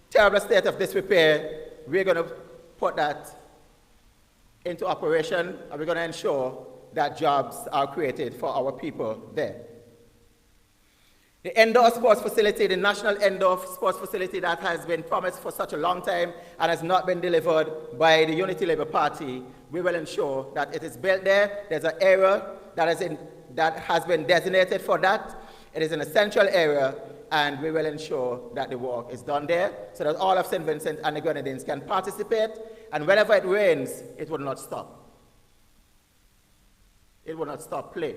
terrible state of disrepair, we're going to put that into operation, and we're going to ensure that jobs are created for our people there. The indoor sports facility, the national indoor sports facility that has been promised for such a long time and has not been delivered by the Unity Labour Party, we will ensure that it is built there. There's an area that has been designated for that. It is an essential area, and we will ensure that the work is done there so that all of St. Vincent and the Grenadines can participate, and whenever it rains, it will not stop. It will not stop play.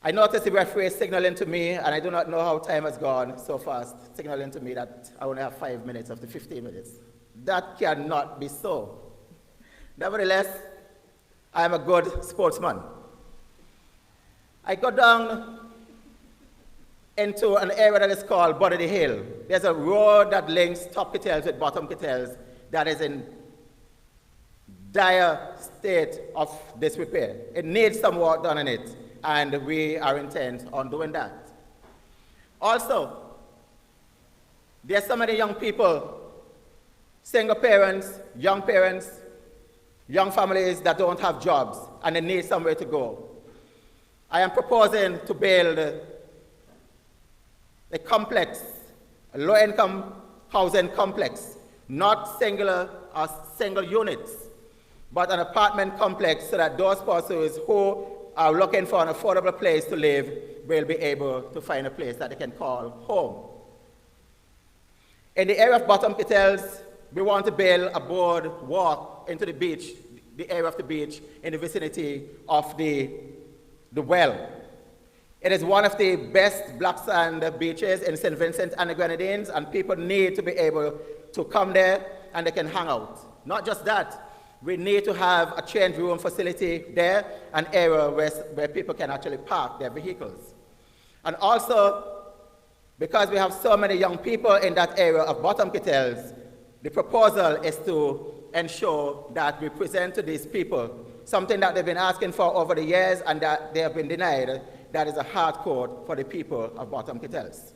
I noticed the referee signaling to me, and I do not know how time has gone so fast, signaling to me that I only have 5 minutes of the 15 minutes. That cannot be so. Nevertheless, I am a good sportsman. I go down into an area that is called Boddy Hill. There's a road that links Top Kittels with Bottom Kittels that is in dire state of disrepair. It needs some work done on it, and we are intent on doing that. Also, there are so many young people, single parents, young families that don't have jobs, and they need somewhere to go. I am proposing to build a complex, a low-income housing complex, not single units, but an apartment complex so that those persons who are looking for an affordable place to live will be able to find a place that they can call home. In the area of Bottom Kittels, we want to build a boardwalk into the beach, the area of the beach in the vicinity of the well. It is one of the best black sand beaches in St. Vincent and the Grenadines, and people need to be able to come there and they can hang out. Not just that, we need to have a change room facility there, an area where people can actually park their vehicles. And also, because we have so many young people in that area of Bottom Kittels, the proposal is to ensure that we present to these people something that they've been asking for over the years and that they have been denied. That is a hard code for the people of Bottom Kittels.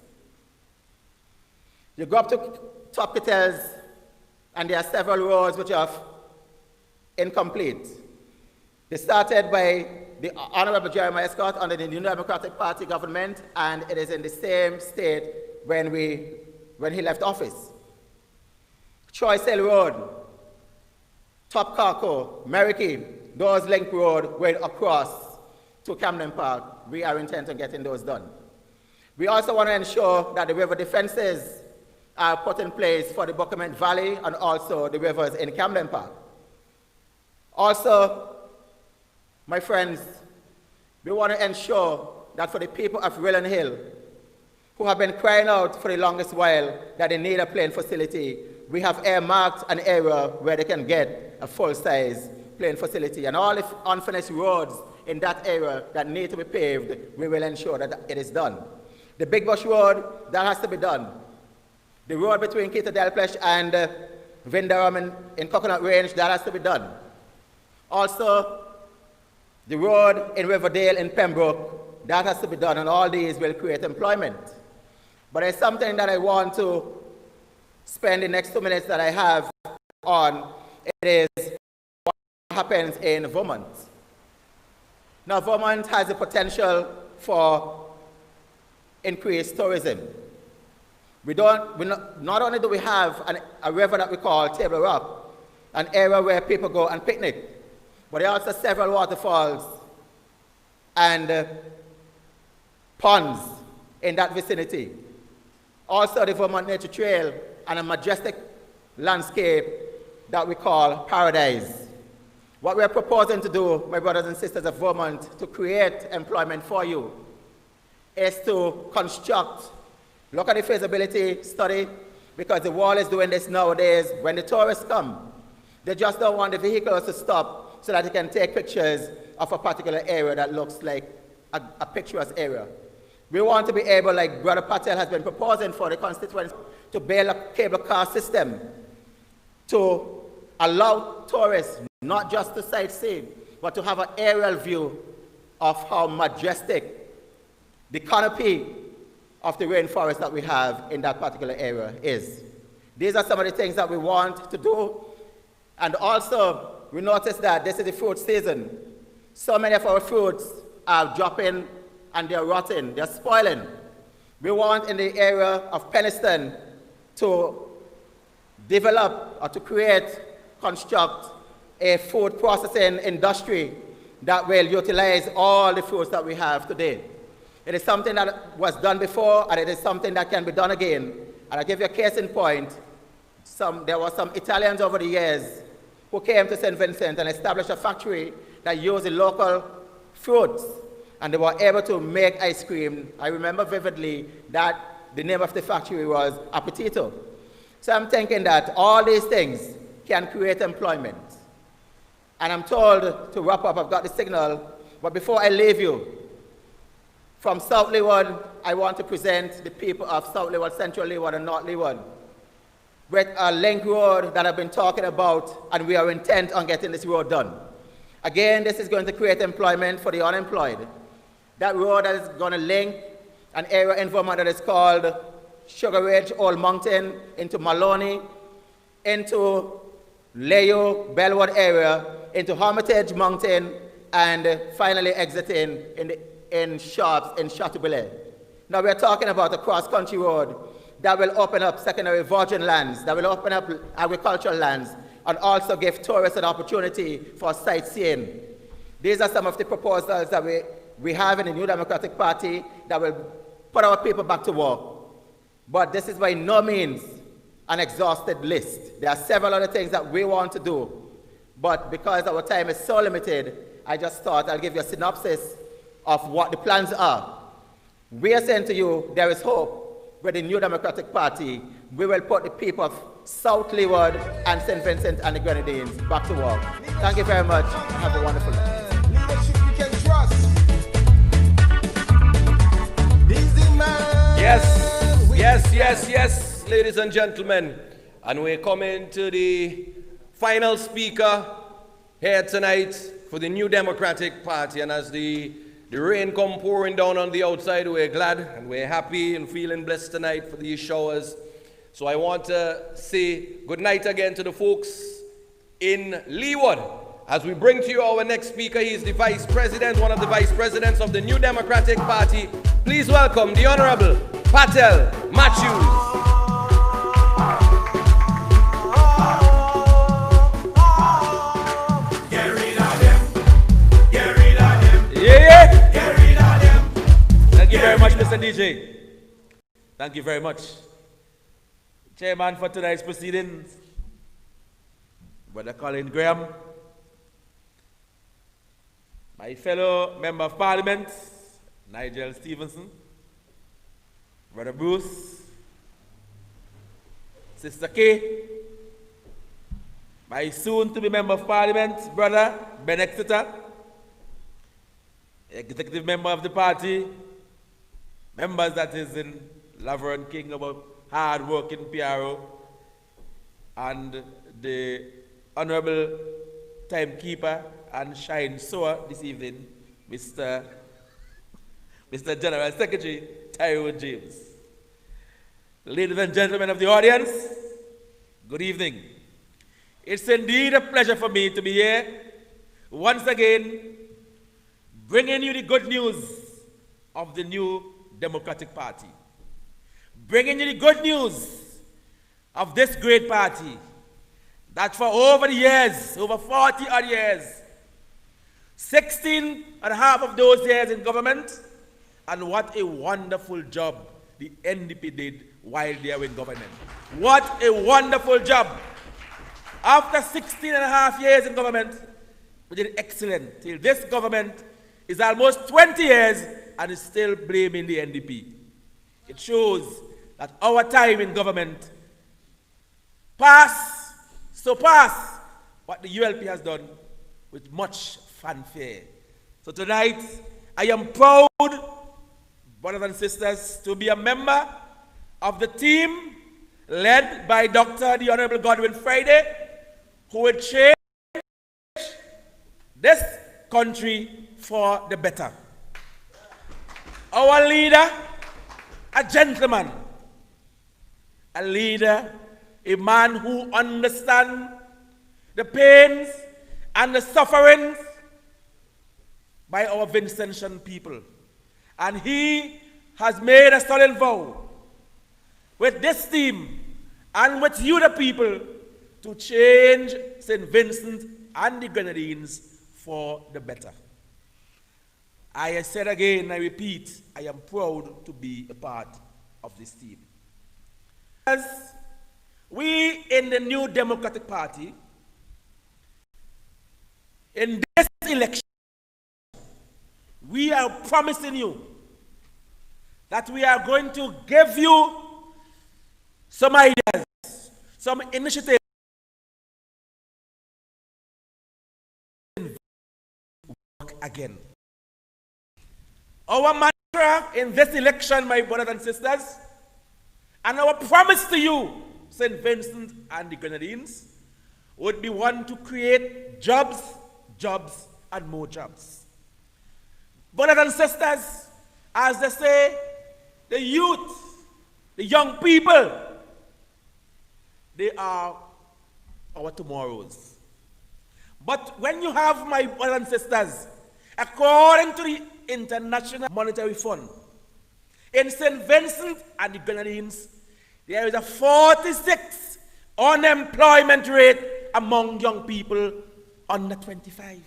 You go up to Top Kittels, and there are several roads which are incomplete. They started by the Honorable Jeremiah Scott under the New Democratic Party government, and it is in the same state when he left office. Choice Hill Road, Top Carco, Merricky, those link road going across to Camden Park. We are intent on getting those done. We also want to ensure that the river defenses are put in place for the Buckerman Valley and also the rivers in Camden Park. Also, my friends, we want to ensure that for the people of Rillen Hill, who have been crying out for the longest while that they need a playing facility, we have earmarked an area where they can get a full-size playing facility. And all the unfinished roads in that area that need to be paved, we will ensure that it is done. The Big Bush Road, that has to be done. The road between Keita Delplesh and Vindaram in Coconut Range, that has to be done. Also, the road in Riverdale in Pembroke, that has to be done, and all these will create employment. But it's something that I want to spend the next 2 minutes that I have on. It is what happens in Vermont. Now, Vermont has the potential for increased tourism. Not only do we have a river that we call Table Rock, an area where people go and picnic, but there are also several waterfalls and ponds in that vicinity. Also the Vermont Nature Trail and a majestic landscape that we call Paradise. What we are proposing to do, my brothers and sisters of Vermont, to create employment for you, is to construct, look at the feasibility study, because the world is doing this nowadays. When the tourists come, they just don't want the vehicles to stop so that they can take pictures of a particular area that looks like a picturesque area. We want to be able, like Brother Patel has been proposing for the constituents, to build a cable car system to allow tourists not just to sightsee, but to have an aerial view of how majestic the canopy of the rainforest that we have in that particular area is. These are some of the things that we want to do. And also, we notice that this is the fruit season. So many of our fruits are dropping and they're rotting, they're spoiling. We want in the area of Penniston to develop or to create, construct a food processing industry that will utilize all the fruits that we have today. It is something that was done before, and it is something that can be done again. And I'll give you a case in point. There were some Italians over the years who came to St. Vincent and established a factory that used the local fruits, and they were able to make ice cream. I remember vividly that the name of the factory was Appetito. So I'm thinking that all these things can create employment. And I'm told to wrap up, I've got the signal, but before I leave you, from South Leeward, I want to present the people of South Leeward, Central Leeward, and North Leeward with a link road that I've been talking about, and we are intent on getting this road done. Again, this is going to create employment for the unemployed. That road that is going to link an area in Vermont that is called Sugar Ridge, Old Mountain, into Maloney, into Leo, Bellwood area, into Hermitage Mountain, and finally exiting in shops in Chateaubelair. Now we're talking about a cross-country road that will open up secondary virgin lands, that will open up agricultural lands, and also give tourists an opportunity for sightseeing. These are some of the proposals that we have in the New Democratic Party that will put our people back to work. But this is by no means an exhausted list. There are several other things that we want to do, but because our time is so limited, I just thought I'll give you a synopsis of what the plans are. We are saying to you, there is hope. With the New Democratic Party, we will put the people of South Leeward and St. Vincent and the Grenadines back to work. Thank you very much. Have a wonderful day. Leadership you can trust. Yes, ladies and gentlemen. And we're coming to the final speaker here tonight for the New Democratic Party. And as the rain come pouring down on the outside, we're glad and we're happy and feeling blessed tonight for these showers. So I want to say good night again to the folks in Leeward. As we bring to you our next speaker, he is the Vice President, one of the Vice Presidents of the New Democratic Party. Please welcome the Honorable Patel Matthews. Thank you very much, Mr. DJ. Thank you very much. Chairman for tonight's proceedings, Brother Colin Graham, my fellow Member of Parliament, Nigel Stevenson, Brother Bruce, Sister Kay, my soon-to-be Member of Parliament, Brother Ben Exeter, Executive Member of the party, members that is in Laverne King about hard work in PRO, and the Honorable Timekeeper and Shine Sower this evening, Mr. General Secretary Tyrone James. ladies and gentlemen of the audience, good evening. It's indeed a pleasure for me to be here once again, bringing you the good news of the new Democratic Party. Bringing you the good news of this great party that for over the years, over 40 odd years, 16 and a half of those years in government, and what a wonderful job the NDP did while they were in government. What a wonderful job. After 16 and a half years in government, we did excellent. Till this government is almost 20 years and is still blaming the NDP. It shows that our time in government surpass what the ULP has done with much fanfare. So tonight, I am proud, brothers and sisters, to be a member of the team led by Dr. the Honorable Godwin Friday, who will change this country for the better. Our leader, a gentleman, a leader, a man who understands the pains and the sufferings by our Vincentian people. And he has made a solemn vow with this team and with you, the people, to change St. Vincent and the Grenadines for the better. I said again, I repeat, I am proud to be a part of this team. As we in the New Democratic Party, in this election, we are promising you that we are going to give you some ideas, some initiatives again. Our mantra in this election, my brothers and sisters, and our promise to you, St. Vincent and the Grenadines, would be one to create jobs, jobs, and more jobs. Brothers and sisters, as they say, the youth, the young people, they are our tomorrows. But when you have, my brothers and sisters, according to the International Monetary Fund, in St. Vincent and the Grenadines, there is a 46% unemployment rate among young people under 25.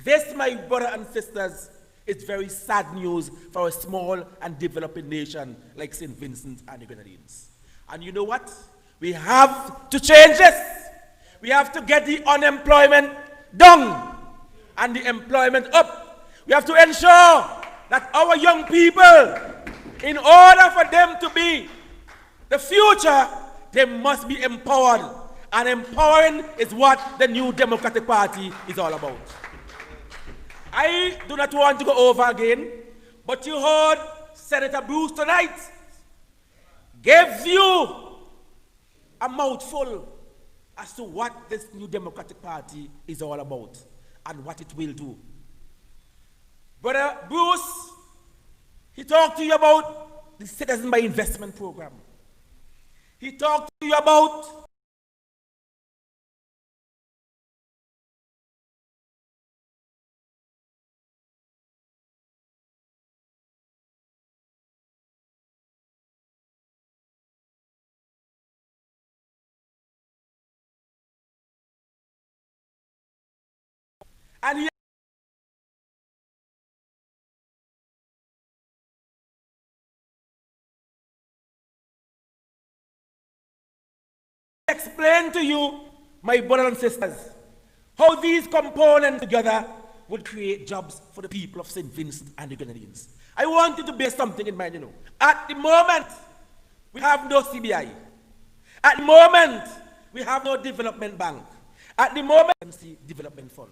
This, my brothers and sisters, is very sad news for a small and developing nation like St. Vincent and the Grenadines. And you know what? We have to change this. We have to get the unemployment down and the employment up. We have to ensure that our young people, in order for them to be the future, they must be empowered. And empowering is what the New Democratic Party is all about. I do not want to go over again, but you heard Senator Bruce tonight gave you a mouthful as to what this New Democratic Party is all about and what it will do. Brother Bruce, he talked to you about the Citizen by Investment Program. He talked to you about and he explained to you, my brothers and sisters, how these components together would create jobs for the people of St. Vincent and the Grenadines. I want you to bear something in mind, At the moment, we have no CBI. At the moment, we have no development bank. At the moment, development fund.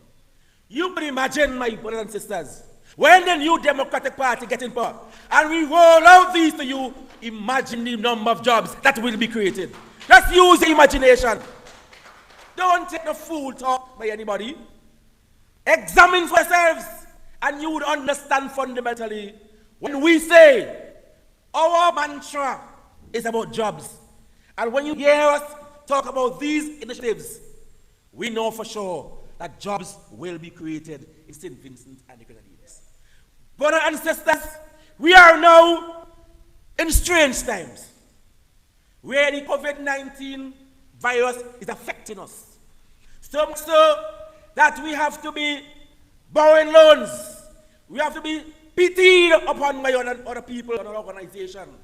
You can imagine, my brothers and sisters, when the New Democratic Party gets in power and we roll out these to you, imagine the number of jobs that will be created. Just use the imagination. Don't take the fool talk by anybody. Examine for yourselves, and you would understand fundamentally when we say our mantra is about jobs. And when you hear us talk about these initiatives, we know for sure that jobs will be created in St. Vincent and the Grenadines. Brothers and sisters, we are now in strange times where the COVID-19 virus is affecting us. So much so that we have to be borrowing loans. We have to be pitied upon by other people and other organizations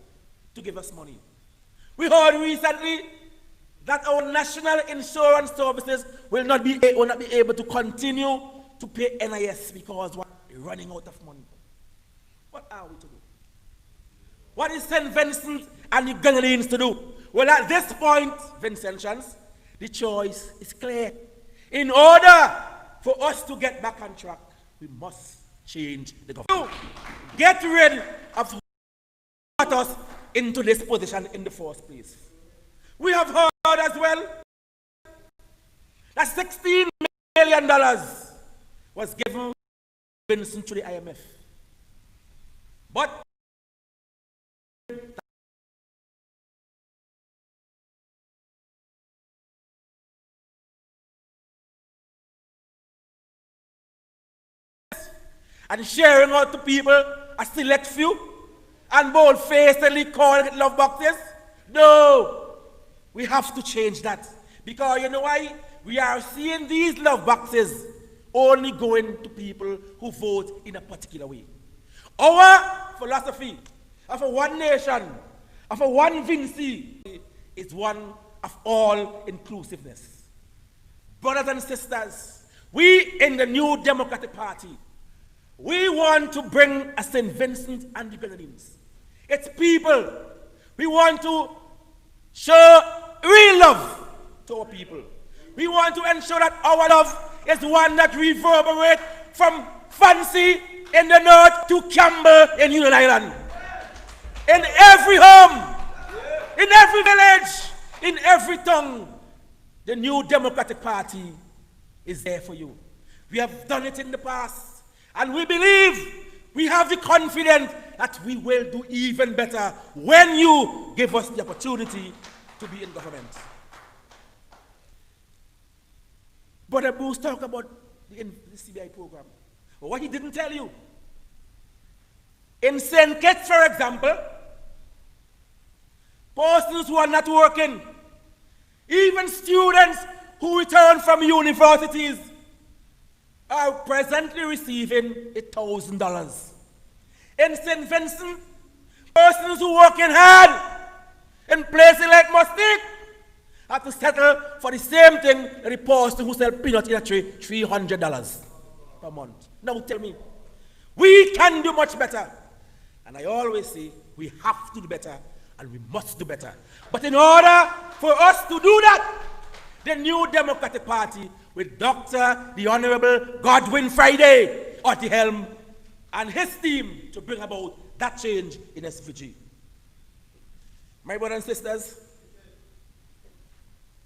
to give us money. We heard recently that our national insurance services will not be able to continue to pay NIS because we're running out of money. What are we to do? What is St. Vincent and the Grenadines to do? Well, at this point, Vincentians, the choice is clear. In order for us to get back on track, we must change the government. Get rid of who got us into this position in the first place. We have heard as well that $16 million was given Vincent to the IMF. But and sharing out to people, a select few, and bold-facedly calling it love boxes? No, we have to change that. Because you know why? We are seeing these love boxes only going to people who vote in a particular way. Our philosophy of a one nation, of a one Vinci, is one of all inclusiveness. Brothers and sisters, we in the New Democratic Party, we want to bring a St. Vincent and the Grenadines. It's people. We want to show real love to our people. We want to ensure that our love is one that reverberates from Fancy in the north to Campbell in Union Island. In every home, in every village, in every tongue, the New Democratic Party is there for you. We have done it in the past, and we believe, we have the confidence that we will do even better when you give us the opportunity to be in government. Brother Bruce talked about the CBI program. But what he didn't tell you, in St. Kitts, for example, persons who are not working, even students who return from universities, are presently receiving $1,000. In St. Vincent, persons who are working hard in places like Mustique have to settle for the same thing that the person who sells peanuts in a tree, $300 per month. Now tell me, we can do much better. And I always say, we have to do better and we must do better. But in order for us to do that, the New Democratic Party with Dr. the Honorable Godwin Friday at the helm and his team to bring about that change in SVG. My brothers and sisters,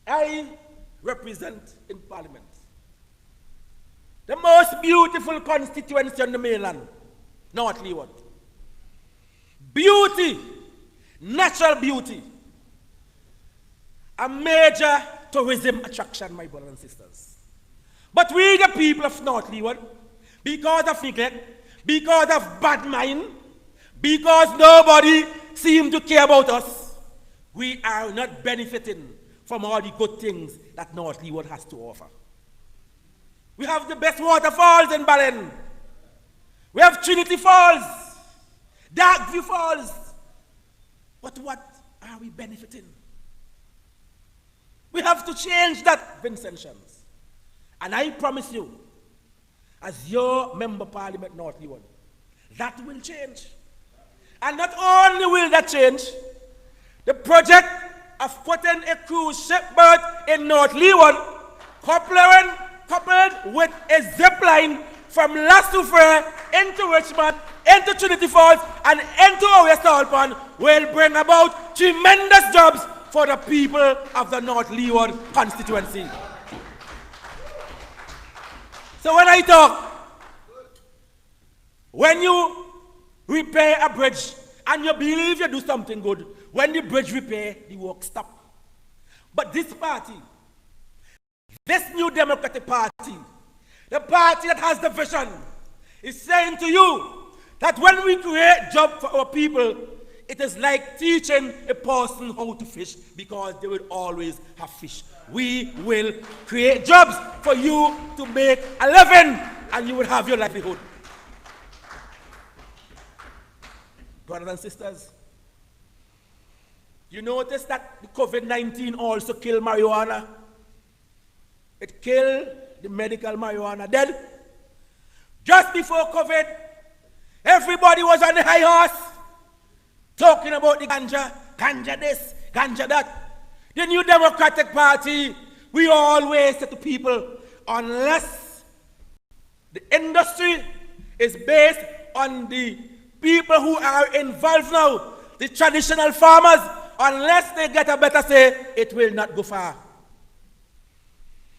I represent in Parliament the most beautiful constituency on the mainland, North Leeward. Beauty, natural beauty, a major tourism attraction, my brothers and sisters. But we, the people of North Leeward, because of neglect, because of bad mind, because nobody seems to care about us, we are not benefiting from all the good things that North Leeward has to offer. We have the best waterfalls in Balen. We have Trinity Falls, Darkview Falls. But what are we benefiting? We have to change that, Vincentians. And I promise you, as your member Parliament North Leeward, that will change. And not only will that change, the project of putting a cruise ship berth in North Leeward, coupled with a zip line from La Soufrière into Richmond, into Trinity Falls, and into our Salpon, will bring about tremendous jobs for the people of the North Leeward constituency. So when I talk, when you repair a bridge and you believe you do something good. When the bridge repair, the work stop. But this party, this New Democratic Party, the party that has the vision, is saying to you that when we create jobs for our people, it is like teaching a person how to fish, because they will always have fish. We will create jobs for you to make a living, and you will have your livelihood. Brothers and sisters, you notice that the COVID-19 also killed marijuana. It killed the medical marijuana. Then, just before COVID, everybody was on the high horse, talking about the ganja this, ganja that. The New Democratic Party, we always say to people, unless the industry is based on the people who are involved now, the traditional farmers, unless they get a better say, it will not go far.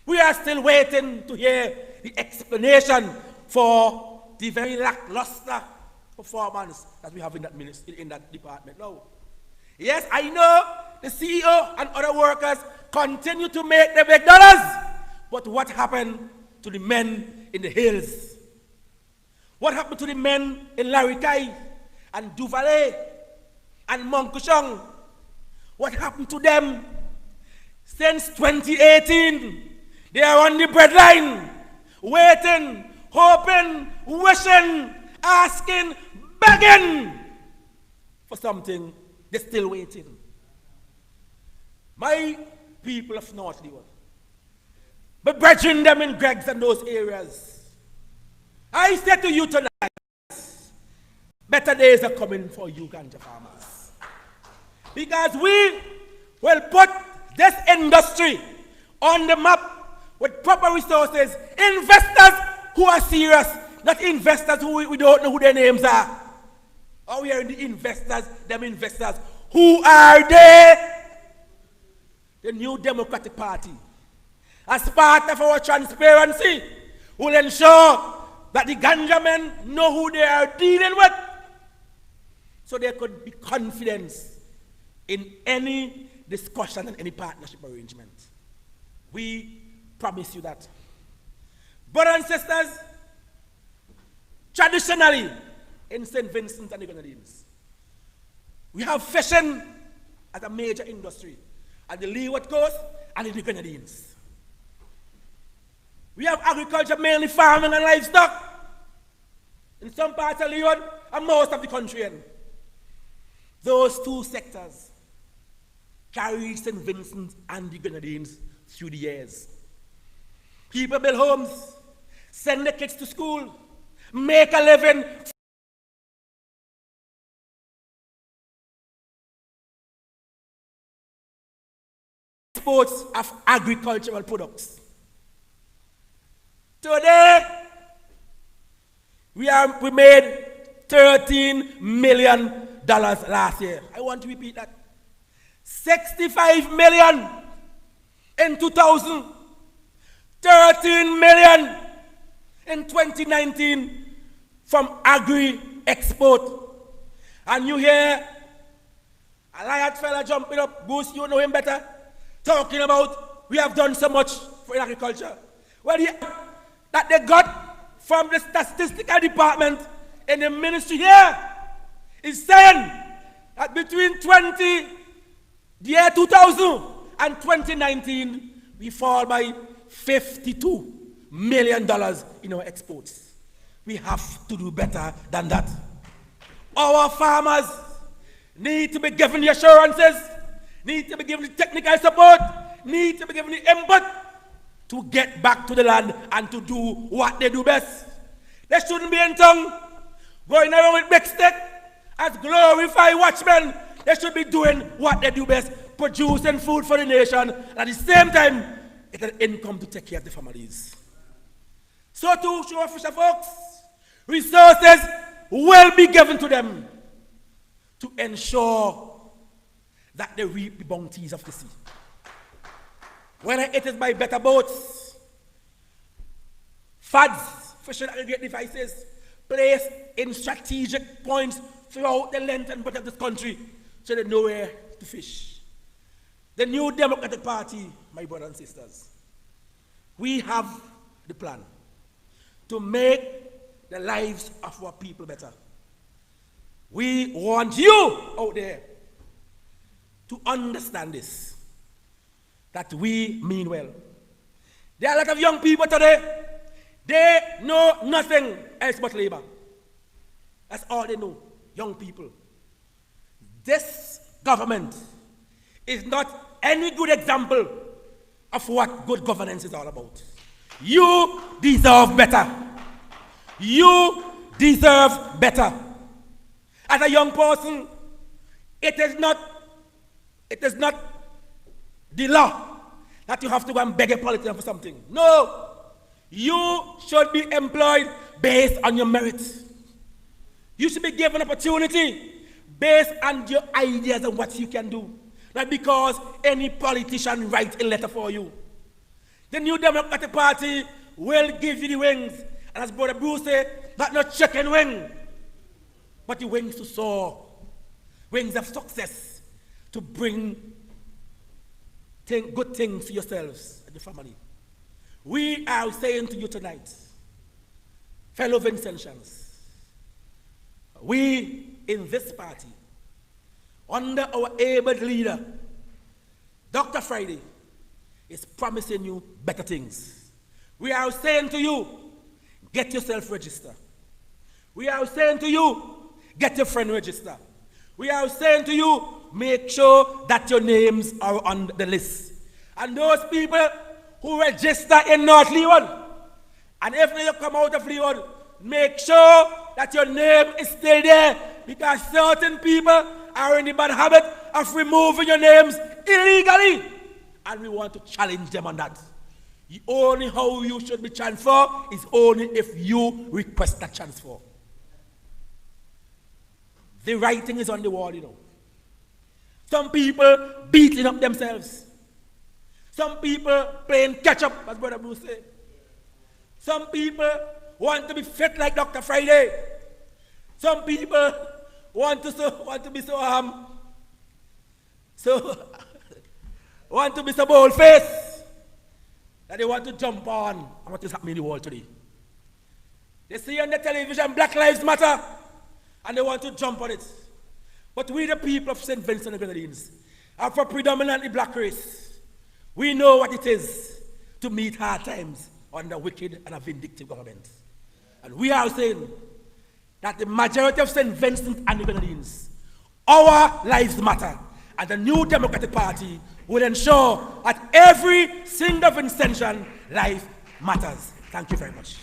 We are still waiting to hear the explanation for the very lackluster performance that we have in that ministry, in that department now. Yes, I know the CEO and other workers continue to make the big dollars, but what happened to the men in the hills? What happened to the men in Larikai and Duvalley and Monkushong? What happened to them? Since 2018, they are on the breadline, waiting, hoping, wishing, asking, begging for something. They're still waiting. My people of North Leeward, but bridging them in Greggs and those areas, I say to you tonight, better days are coming for you ganja farmers. Because we will put this industry on the map with proper resources, investors who are serious, not investors who we don't know who their names are. Or we are in the investors, them investors. Who are they? The New Democratic Party, as part of our transparency, will ensure that the ganja men know who they are dealing with, so there could be confidence in any discussion and any partnership arrangement. We promise you that. Brothers and sisters, traditionally in St. Vincent and the Grenadines, we have fishing as a major industry at the Leeward Coast and in the Grenadines. We have agriculture, mainly farming and livestock in some parts of Leeward and most of the country. Those two sectors carry St. Vincent and the Grenadines through the years. People build homes, send their kids to school, make a living. Exports of agricultural products. Today, we made $13 million last year. I want to repeat that. 65 million in 2000, 13 million in 2019 from agri-export. And you hear a light fella jumping up, Goose, you know him better, talking about we have done so much for agriculture. Well, that they got from the statistical department in the ministry here is saying that between the year 2000 and 2019, we fall by $52 million in our exports. We have to do better than that. Our farmers need to be given the assurances, need to be given the technical support, need to be given the input to get back to the land and to do what they do best. They shouldn't be in tongue, going around with big stick as glorified watchmen. They should be doing what they do best, producing food for the nation, and at the same time, get an income to take care of the families. So too, to our fisher folks, resources will be given to them to ensure that they reap the bounties of the sea. Whether it is by better boats, fads, fishing aggregate devices, placed in strategic points throughout the length and breadth of this country so they know where to fish. The New Democratic Party, my brothers and sisters, we have the plan to make the lives of our people better. We want you out there to understand this, that we mean well. There are a lot of young people today, they know nothing else but labor. That's all they know, young people. This government is not any good example of what good governance is all about. You deserve better. You deserve better. As a young person, it is not the law that you have to go and beg a politician for something. No. You should be employed based on your merit. You should be given opportunity based on your ideas and what you can do. Not because any politician writes a letter for you. The New Democratic Party will give you the wings. And as Brother Bruce said, not no chicken wing, but the wings to soar. Wings of success to bring good things to yourselves and your family. We are saying to you tonight, fellow Vincentians, we in this party, under our able leader, Dr. Friday, is promising you better things. We are saying to you, get yourself registered. We are saying to you, get your friend registered. We are saying to you, make sure that your names are on the list. And those people who register in North Leeward, and if you come out of Leeward, make sure that your name is still there, because certain people are in the bad habit of removing your names illegally. And we want to challenge them on that. The only how you should be transferred is only if you request that transfer. The writing is on the wall, you know. Some people beating up themselves. Some people playing catch up, as Brother Bruce said. Some people want to be fit like Dr. Friday. Some people want to be so bold-faced that they want to jump on what is happening in the world today. They see on the television Black Lives Matter, and they want to jump on it. But we, the people of St. Vincent and Grenadines, are for predominantly black race. We know what it is to meet hard times under wicked and a vindictive government. And we are saying that the majority of St. Vincent and the Grenadines, our lives matter. And the New Democratic Party will ensure that every single Vincentian life matters. Thank you very much.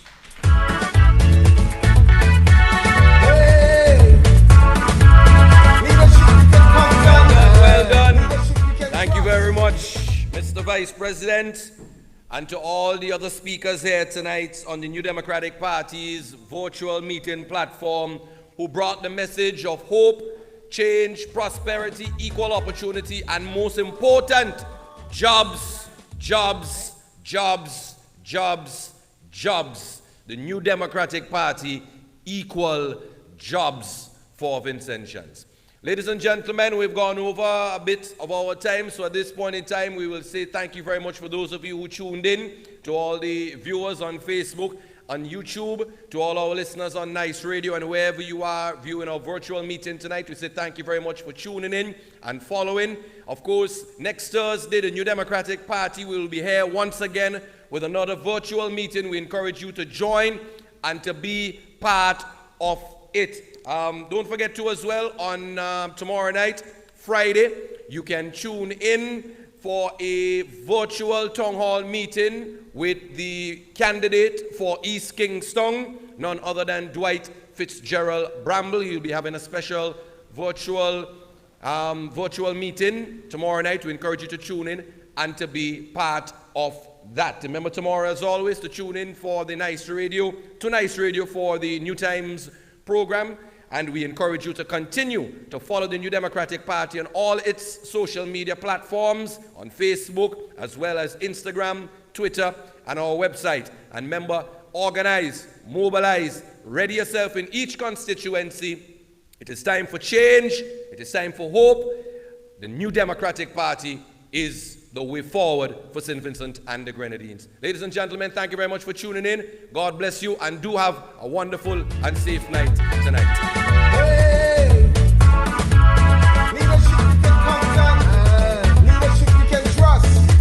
Well done. Thank you very much, Mr. Vice President, and to all the other speakers here tonight on the New Democratic Party's virtual meeting platform who brought the message of hope, change, prosperity, equal opportunity, and most important, jobs, jobs, jobs, jobs, jobs. The New Democratic Party, equal jobs for Vincentians. Ladies and gentlemen, we've gone over a bit of our time, so at this point in time, we will say thank you very much for those of you who tuned in, to all the viewers on Facebook, on YouTube, to all our listeners on Nice Radio, and wherever you are viewing our virtual meeting tonight, we say thank you very much for tuning in and following. Of course, next Thursday, the New Democratic Party will be here once again with another virtual meeting. We encourage you to join and to be part of it. Don't forget to as well on tomorrow night, Friday, you can tune in for a virtual town hall meeting with the candidate for East Kingston, none other than Dwight Fitzgerald Bramble. He'll be having a special virtual meeting tomorrow night. We encourage you to tune in and to be part of that. Remember tomorrow, as always, to tune in for the Nice Radio, to Nice Radio for the New Times program. And we encourage you to continue to follow the New Democratic Party on all its social media platforms, on Facebook, as well as Instagram, Twitter, and our website. And remember, organize, mobilize, ready yourself in each constituency. It is time for change. It is time for hope. The New Democratic Party is the way forward for St. Vincent and the Grenadines. Ladies and gentlemen, thank you very much for tuning in. God bless you, and do have a wonderful and safe night tonight.